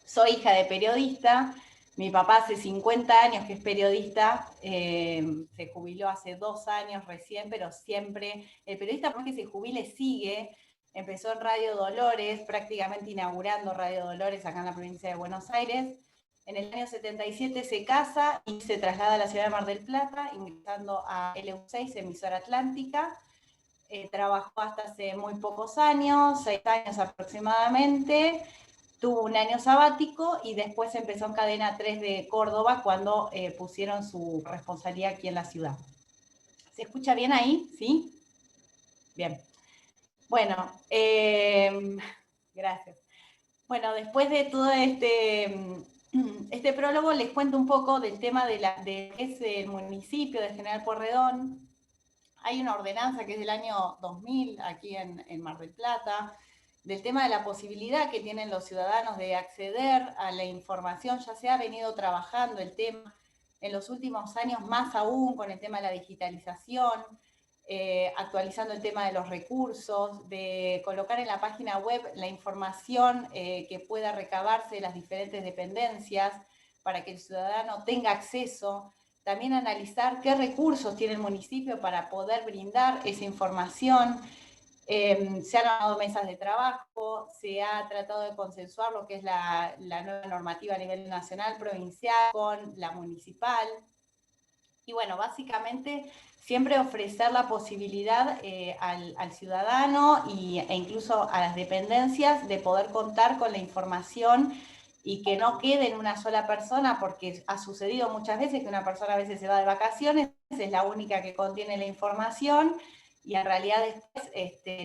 Soy hija de periodista. Mi papá hace 50 años que es periodista, se jubiló hace 2 años recién, pero siempre, el periodista por más que se jubile sigue. Empezó en Radio Dolores, prácticamente inaugurando Radio Dolores acá en la provincia de Buenos Aires. En el año 77 se casa y se traslada a la ciudad de Mar del Plata, ingresando a LU6, emisora Atlántica. Trabajó hasta hace muy pocos años, 6 años aproximadamente. Tuvo un año sabático y después empezó en Cadena 3 de Córdoba cuando pusieron su responsabilidad aquí en la ciudad. ¿Se escucha bien ahí? ¿Sí? Bien. Bueno, gracias. Bueno, después de todo este prólogo, les cuento un poco del tema de qué es el municipio de General Pueyrredón. Hay una ordenanza que es del año 2000 aquí en Mar del Plata, del tema de la posibilidad que tienen los ciudadanos de acceder a la información. Ya se ha venido trabajando el tema en los últimos años, más aún con el tema de la digitalización, actualizando el tema de los recursos, de colocar en la página web la información que pueda recabarse de las diferentes dependencias para que el ciudadano tenga acceso. También analizar qué recursos tiene el municipio para poder brindar esa información. Se han armado mesas de trabajo, se ha tratado de consensuar lo que es la nueva normativa a nivel nacional, provincial, con la municipal. Y bueno, básicamente siempre ofrecer la posibilidad al ciudadano e incluso a las dependencias de poder contar con la información y que no quede en una sola persona, porque ha sucedido muchas veces que una persona a veces se va de vacaciones, es la única que contiene la información, y en realidad después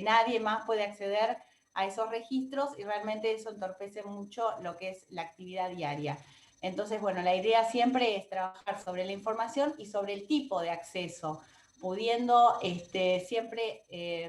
nadie más puede acceder a esos registros y realmente eso entorpece mucho lo que es la actividad diaria. Entonces, bueno, la idea siempre es trabajar sobre la información y sobre el tipo de acceso, pudiendo siempre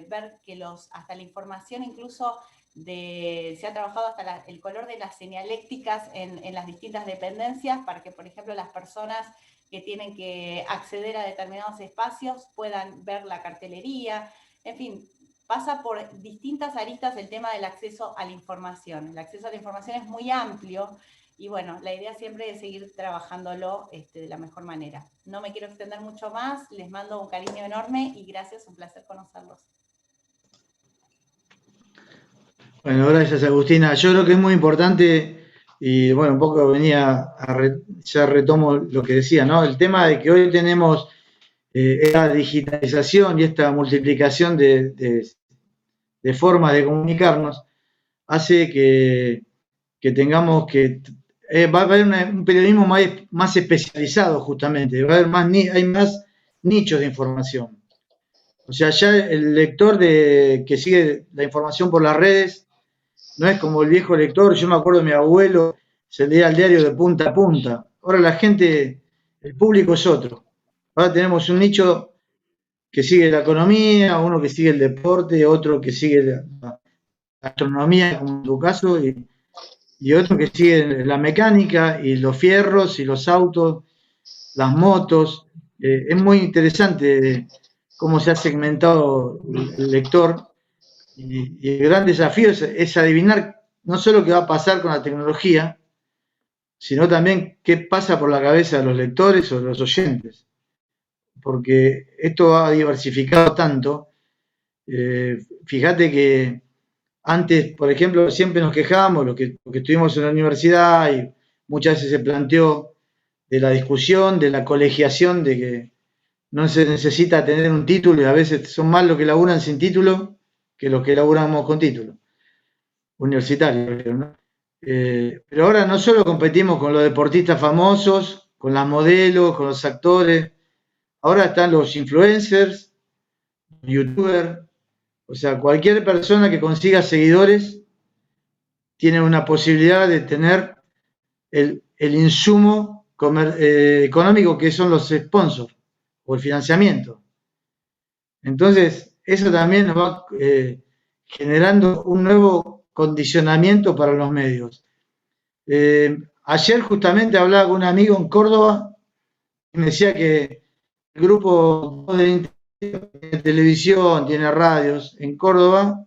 ver que hasta la información incluso se ha trabajado hasta el color de las señalécticas en las distintas dependencias para que, por ejemplo, las personas que tienen que acceder a determinados espacios puedan ver la cartelería. En fin, pasa por distintas aristas el tema del acceso a la información. El acceso a la información es muy amplio y bueno, la idea siempre es seguir trabajándolo de la mejor manera. No me quiero extender mucho más, les mando un cariño enorme y gracias, un placer conocerlos. Bueno, gracias Agustina. Yo creo que es muy importante, y bueno, un poco ya retomo lo que decía, ¿no? El tema de que hoy tenemos esta digitalización y esta multiplicación de formas de comunicarnos, hace que tengamos que... va a haber un periodismo más especializado justamente, hay más nichos de información. O sea, ya el lector que sigue la información por las redes no es como el viejo lector. Yo me acuerdo de mi abuelo, se leía el diario de punta a punta. Ahora la gente, el público es otro. Ahora tenemos un nicho que sigue la economía, uno que sigue el deporte, otro que sigue la gastronomía, como en tu caso, y otro que sigue la mecánica y los fierros y los autos, las motos. Es muy interesante cómo se ha segmentado el lector, y el gran desafío es adivinar no solo qué va a pasar con la tecnología, sino también qué pasa por la cabeza de los lectores o de los oyentes, porque esto ha diversificado tanto. Fíjate que antes, por ejemplo, siempre nos quejábamos, lo que estuvimos en la universidad, y muchas veces se planteó de la discusión, de la colegiación, de que no se necesita tener un título, y a veces son más los que laburan sin título que los que laburamos con título universitario, ¿no? Pero ahora no solo competimos con los deportistas famosos, con las modelos, con los actores, ahora están los influencers, youtubers. O sea, cualquier persona que consiga seguidores tiene una posibilidad de tener el insumo económico que son los sponsors o el financiamiento. Entonces, eso también nos va generando un nuevo condicionamiento para los medios. Ayer justamente hablaba con un amigo en Córdoba y me decía que el grupo de tiene televisión, tiene radios en Córdoba,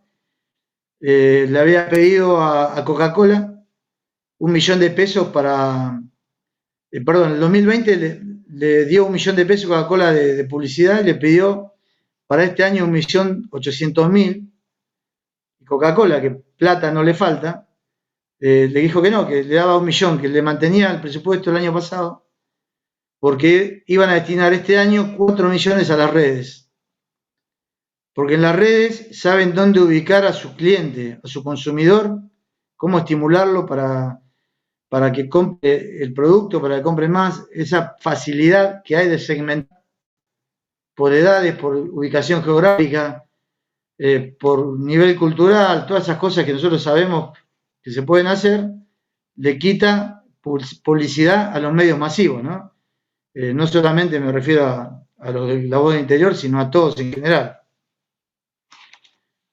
le había pedido a Coca-Cola 1 millón de pesos para... perdón, en el 2020 le dio 1 millón de pesos Coca-Cola de publicidad y le pidió para este año 1.800.000. Y Coca-Cola, que plata no le falta, le dijo que no, que le daba 1 millón, que le mantenía el presupuesto el año pasado, porque iban a destinar este año 4 millones a las redes. Porque en las redes saben dónde ubicar a su cliente, a su consumidor, cómo estimularlo para que compre el producto, para que compre más. Esa facilidad que hay de segmentar por edades, por ubicación geográfica, por nivel cultural, todas esas cosas que nosotros sabemos que se pueden hacer, le quita publicidad a los medios masivos, ¿no? No solamente me refiero a los de La Voz del Interior, sino a todos en general.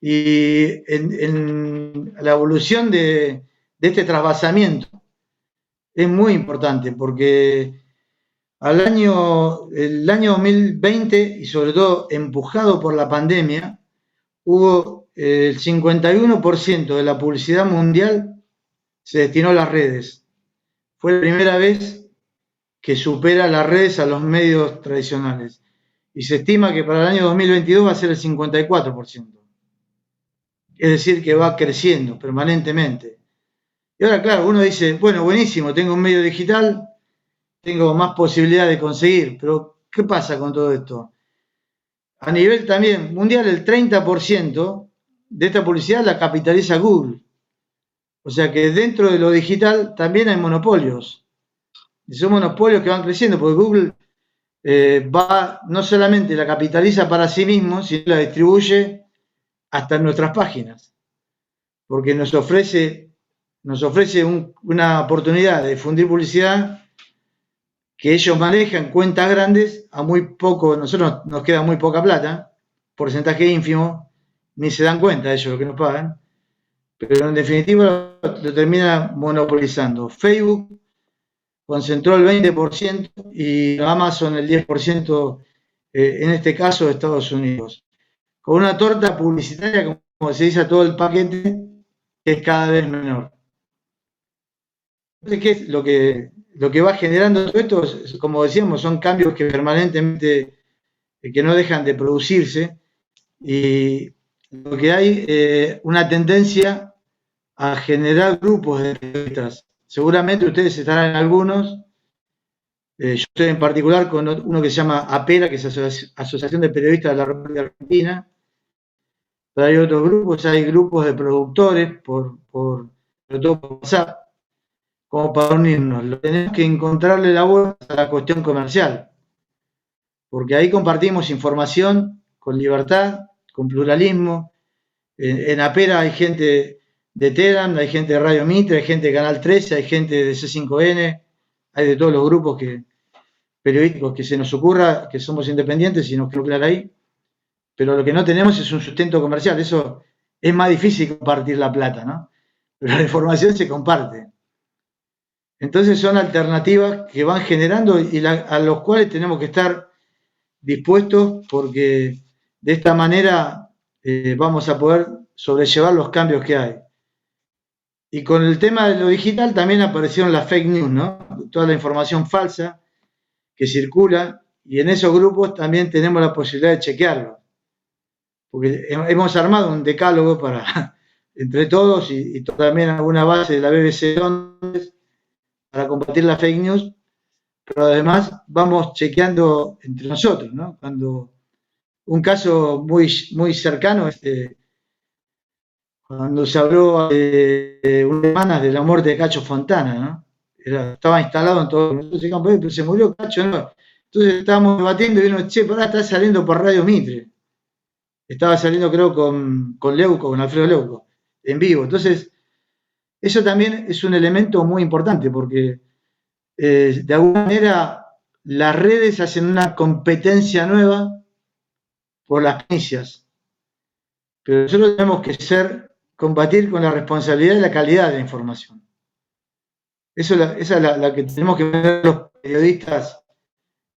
Y en la evolución de este trasvasamiento es muy importante, porque el año 2020, y sobre todo empujado por la pandemia, hubo el 51% de la publicidad mundial se destinó a las redes. Fue la primera vez que supera las redes a los medios tradicionales. Y se estima que para el año 2022 va a ser el 54%. Es decir, que va creciendo permanentemente. Y ahora, claro, uno dice, bueno, buenísimo, tengo un medio digital, tengo más posibilidad de conseguir, pero ¿qué pasa con todo esto? A nivel también mundial, el 30% de esta publicidad la capitaliza Google. O sea que dentro de lo digital también hay monopolios. Y son monopolios que van creciendo, porque Google no solamente la capitaliza para sí mismo, sino la distribuye hasta en nuestras páginas. porque nos ofrece una oportunidad de difundir publicidad que ellos manejan cuentas grandes a muy poco, nosotros nos queda muy poca plata, porcentaje ínfimo, ni se dan cuenta de ellos lo que nos pagan, pero en definitiva lo termina monopolizando. Facebook concentró el 20% y Amazon el 10%, en este caso de Estados Unidos, con una torta publicitaria, como se dice, a todo el paquete, que es cada vez menor. Entonces, ¿qué es lo que va generando todo esto? Como decíamos, son cambios que permanentemente, que no dejan de producirse, y lo que hay una tendencia a generar grupos de periodistas. Seguramente ustedes estarán en algunos. Yo estoy en particular con uno que se llama APERA, que es Asociación de Periodistas de la República Argentina. Pero hay otros grupos, hay grupos de productores, sobre todo por WhatsApp, como para unirnos. Lo tenemos que encontrarle la vuelta a la cuestión comercial, porque ahí compartimos información con libertad, con pluralismo. En APERA hay gente de Telam, hay gente de Radio Mitre, hay gente de Canal 13, hay gente de C5N, hay de todos los grupos periodísticos que se nos ocurra, que somos independientes y nos quedó claro ahí, pero lo que no tenemos es un sustento comercial. Eso es más difícil compartir la plata, ¿no? Pero la información se comparte. Entonces son alternativas que van generando y a los cuales tenemos que estar dispuestos, porque de esta manera vamos a poder sobrellevar los cambios que hay. Y con el tema de lo digital también aparecieron las fake news, ¿no? Toda la información falsa que circula, y en esos grupos también tenemos la posibilidad de chequearlo, porque hemos armado un decálogo para entre todos y también alguna base de la BBC para combatir las fake news, pero además vamos chequeando entre nosotros, ¿no? Cuando un caso muy cercano, cuando se habló de unas semanas de la muerte de Cacho Fontana, ¿no? Estaba instalado en todo el mundo, pero se murió Cacho, ¿no? Entonces estábamos debatiendo y uno, pará, está saliendo por Radio Mitre. Estaba saliendo, creo, con Leuco, con Alfredo Leuco, en vivo. Entonces, eso también es un elemento muy importante, porque de alguna manera las redes hacen una competencia nueva por las primicias, pero nosotros tenemos que combatir con la responsabilidad y la calidad de la información. Esa es la que tenemos que ver los periodistas.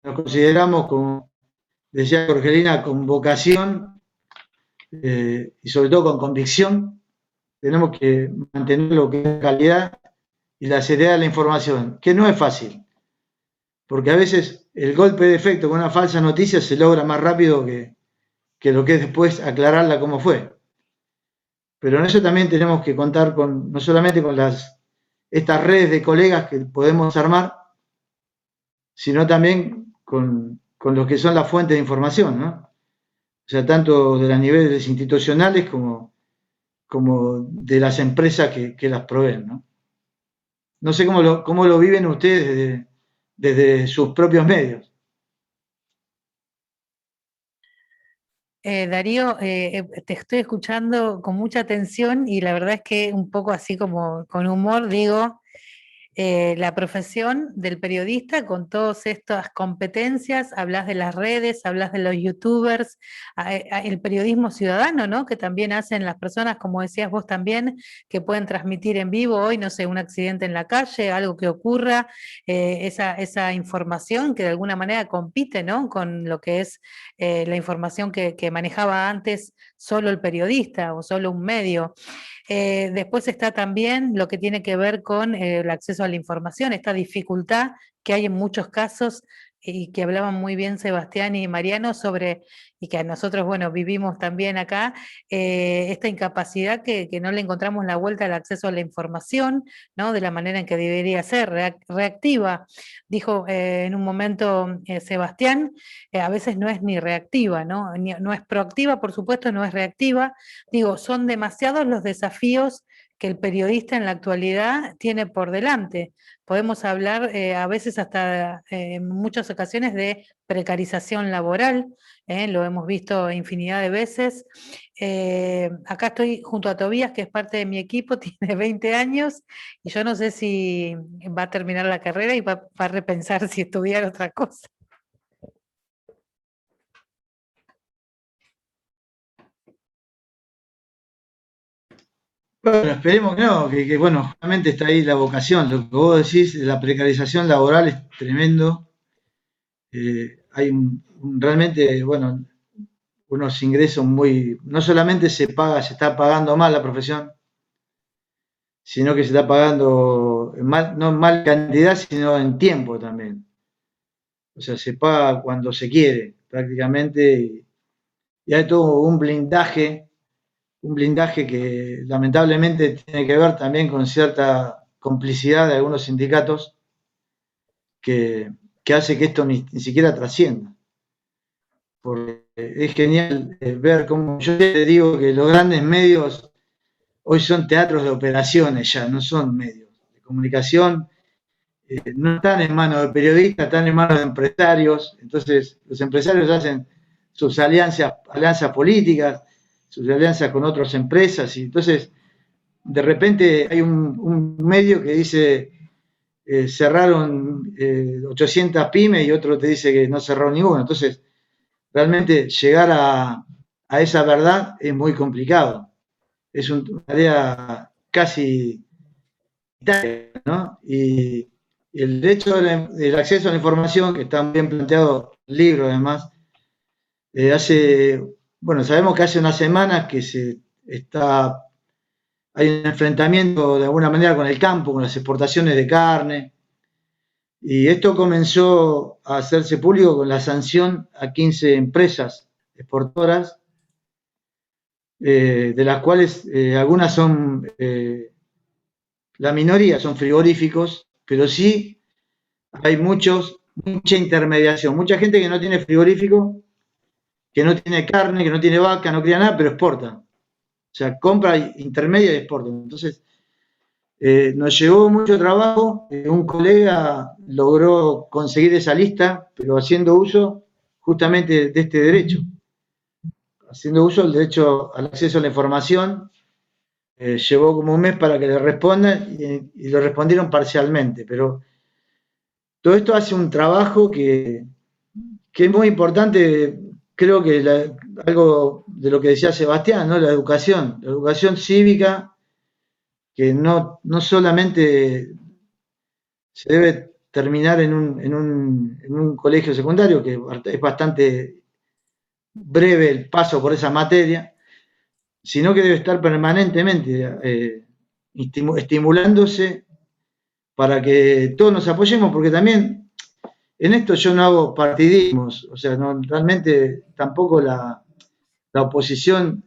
Nos consideramos, como decía Jorgelina, con vocación y sobre todo con convicción. Tenemos que mantener lo que es la calidad y la seriedad de la información, que no es fácil, porque a veces el golpe de efecto con una falsa noticia se logra más rápido que lo que es después aclararla como fue. Pero en eso también tenemos que contar no solamente con estas redes de colegas que podemos armar, sino también con lo que son las fuentes de información, ¿no? O sea, tanto de los niveles institucionales como de las empresas que las proveen, ¿no? No sé cómo lo viven ustedes desde sus propios medios. Darío, te estoy escuchando con mucha atención y la verdad es que un poco así como con humor digo, la profesión del periodista con todas estas competencias, hablas de las redes, hablas de los youtubers, el periodismo ciudadano, ¿no? Que también hacen las personas, como decías vos también, que pueden transmitir en vivo hoy, no sé, un accidente en la calle, algo que ocurra, esa información que de alguna manera compite, ¿no? Con lo que es la información que manejaba antes solo el periodista o solo un medio. Después está también lo que tiene que ver con el acceso a la información, esta dificultad que hay en muchos casos y que hablaban muy bien Sebastián y Mariano sobre, y que a nosotros, bueno, vivimos también acá, esta incapacidad que no le encontramos la vuelta al acceso a la información, ¿no? De la manera en que debería ser, reactiva. Dijo en un momento Sebastián, a veces no es ni reactiva, ¿no? No es proactiva, por supuesto, no es reactiva. Digo, son demasiados los desafíos que el periodista en la actualidad tiene por delante. Podemos hablar a veces hasta en muchas ocasiones de precarización laboral, lo hemos visto infinidad de veces. Acá estoy junto a Tobías, que es parte de mi equipo, tiene 20 años, y yo no sé si va a terminar la carrera y va a repensar si estudiar otra cosa. Bueno, esperemos que no, que, bueno, justamente está ahí la vocación. Lo que vos decís, la precarización laboral es tremendo. Hay realmente, bueno, unos ingresos muy, no solamente se está pagando mal la profesión, sino que se está pagando mal, no en mal cantidad, sino en tiempo también. O sea, se paga cuando se quiere, prácticamente, y hay todo un blindaje que lamentablemente tiene que ver también con cierta complicidad de algunos sindicatos que hace que esto ni siquiera trascienda. Porque es genial ver cómo, yo te digo que los grandes medios hoy son teatros de operaciones ya, no son medios de comunicación, no están en manos de periodistas, están en manos de empresarios. Entonces los empresarios hacen sus alianzas políticas, sus alianzas con otras empresas, y entonces de repente hay un medio que dice cerraron 800 pymes y otro te dice que no cerró ninguna. Entonces realmente llegar a esa verdad es muy complicado. Es una tarea casi vital, ¿no? Y el derecho del acceso a la información, que está bien planteado en el libro además, bueno, sabemos que hace unas semanas que hay un enfrentamiento de alguna manera con el campo, con las exportaciones de carne, y esto comenzó a hacerse público con la sanción a 15 empresas exportadoras, de las cuales algunas son, la minoría son frigoríficos, pero sí hay mucha intermediación, mucha gente que no tiene frigorífico, que no tiene carne, que no tiene vaca, no cría nada, pero exporta. O sea, compra intermedia y exporta. Entonces, nos llevó mucho trabajo, un colega logró conseguir esa lista, pero haciendo uso justamente de este derecho, haciendo uso del derecho al acceso a la información. Llevó como un mes para que le respondan y lo respondieron parcialmente, pero todo esto hace un trabajo que es muy importante. Creo que algo de lo que decía Sebastián, ¿no? La educación cívica, que no solamente se debe terminar en un colegio secundario, que es bastante breve el paso por esa materia, sino que debe estar permanentemente estimulándose para que todos nos apoyemos, porque también en esto yo no hago partidismos, o sea, no, realmente tampoco la oposición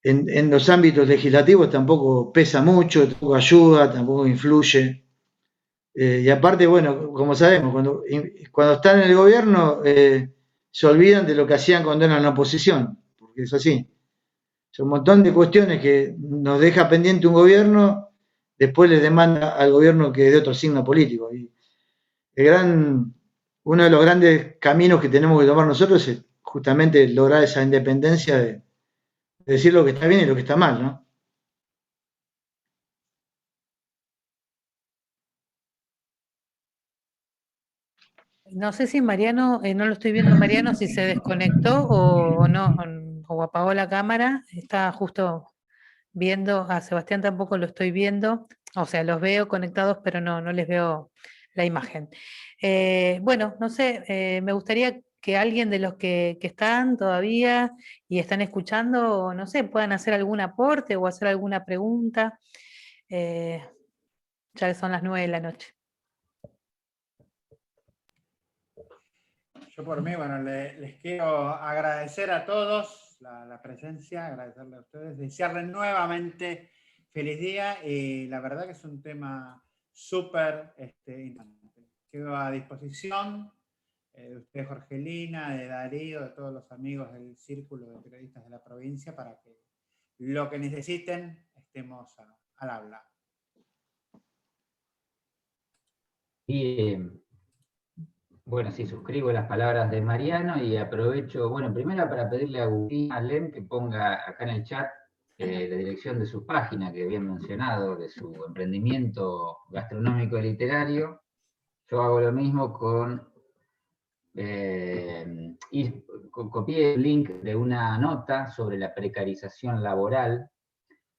en los ámbitos legislativos tampoco pesa mucho, tampoco ayuda, tampoco influye. Y aparte, bueno, como sabemos, cuando están en el gobierno se olvidan de lo que hacían cuando eran en la oposición, porque es así. Son un montón de cuestiones que nos deja pendiente un gobierno, después le demanda al gobierno que dé otro signo político. Y uno de los grandes caminos que tenemos que tomar nosotros es justamente lograr esa independencia de decir lo que está bien y lo que está mal, ¿no? No sé si Mariano, no lo estoy viendo Mariano, si se desconectó o no, o apagó la cámara. Está justo viendo, a Sebastián tampoco lo estoy viendo, o sea, los veo conectados, pero no les veo la imagen. Bueno, no sé, me gustaría que alguien de los que están todavía y están escuchando, no sé, puedan hacer algún aporte o hacer alguna pregunta. Ya son las 9 de la noche. Yo por mí, bueno, les quiero agradecer a todos la presencia, agradecerles a ustedes, desearles nuevamente feliz día, y la verdad que es un tema súper importante. Quedo a disposición de usted, Jorgelina, de Darío, de todos los amigos del Círculo de Periodistas de la provincia, para que lo que necesiten, estemos al habla. Y bueno, sí, suscribo las palabras de Mariano y aprovecho, bueno, primero para pedirle a Agustín Alem que ponga acá en el chat la dirección de su página que habían mencionado, de su emprendimiento gastronómico y literario. Yo hago lo mismo y copié el link de una nota sobre la precarización laboral.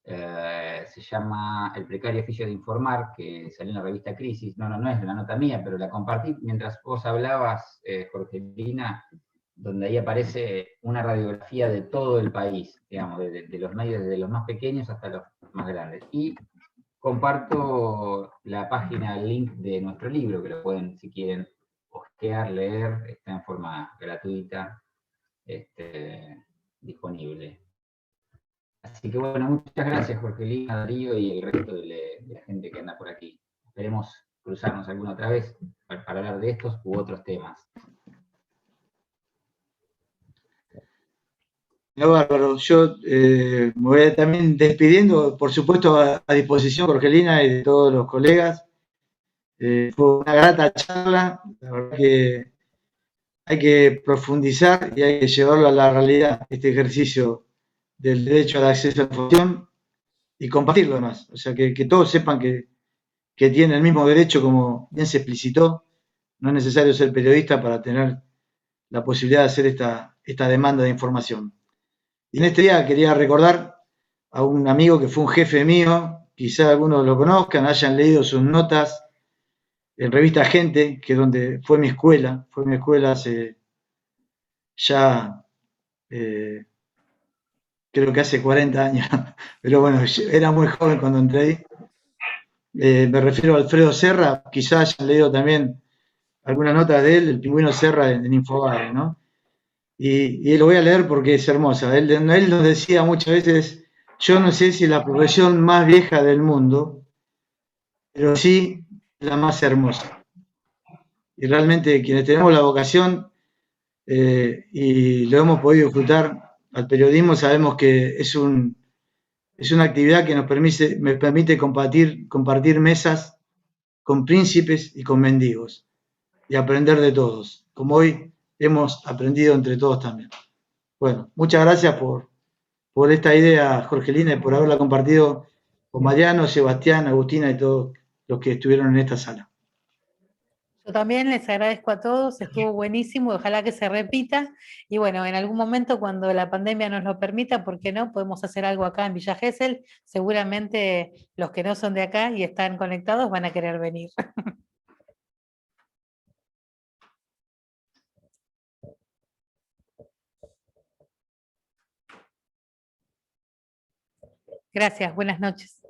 Se llama El precario oficio de informar, que salió en la revista Crisis. No es una nota mía, pero la compartí mientras vos hablabas, Jorgelina, donde ahí aparece una radiografía de todo el país, digamos, de los medios, desde los más pequeños hasta los más grandes. Y comparto la página, el link de nuestro libro, que lo pueden, si quieren, hojear, leer, está en forma gratuita, disponible. Así que bueno, muchas gracias Jorgelina, Darío y el resto de la gente que anda por aquí. Esperemos cruzarnos alguna otra vez para hablar de estos u otros temas. No, bárbaro. Yo me voy también despidiendo, por supuesto, a disposición, Jorgelina, y de todos los colegas. Fue una grata charla, la verdad que hay que profundizar y hay que llevarlo a la realidad, este ejercicio del derecho al acceso a la información y compartirlo más. O sea, que todos sepan que tienen el mismo derecho, como bien se explicitó. No es necesario ser periodista para tener la posibilidad de hacer esta demanda de información. Y en este día quería recordar a un amigo que fue un jefe mío, quizá algunos lo conozcan, hayan leído sus notas en revista Gente, que es donde fue mi escuela hace ya, creo que hace 40 años, pero bueno, era muy joven cuando entré ahí. Me refiero a Alfredo Serra, quizá hayan leído también alguna nota de él, el Pingüino Serra en Infobae, ¿no? Y lo voy a leer porque es hermosa. Él nos decía muchas veces, yo no sé si la profesión más vieja del mundo, pero sí la más hermosa. Y realmente quienes tenemos la vocación y lo hemos podido disfrutar al periodismo, sabemos que es una actividad que me permite compartir mesas con príncipes y con mendigos y aprender de todos, como hoy hemos aprendido entre todos también. Bueno, muchas gracias por esta idea, Jorgelina, y por haberla compartido con Mariano, Sebastián, Agustina y todos los que estuvieron en esta sala. Yo también les agradezco a todos, estuvo buenísimo, ojalá que se repita. Y bueno, en algún momento cuando la pandemia nos lo permita, ¿por qué no? Podemos hacer algo acá en Villa Gesell. Seguramente los que no son de acá y están conectados van a querer venir. Gracias, buenas noches.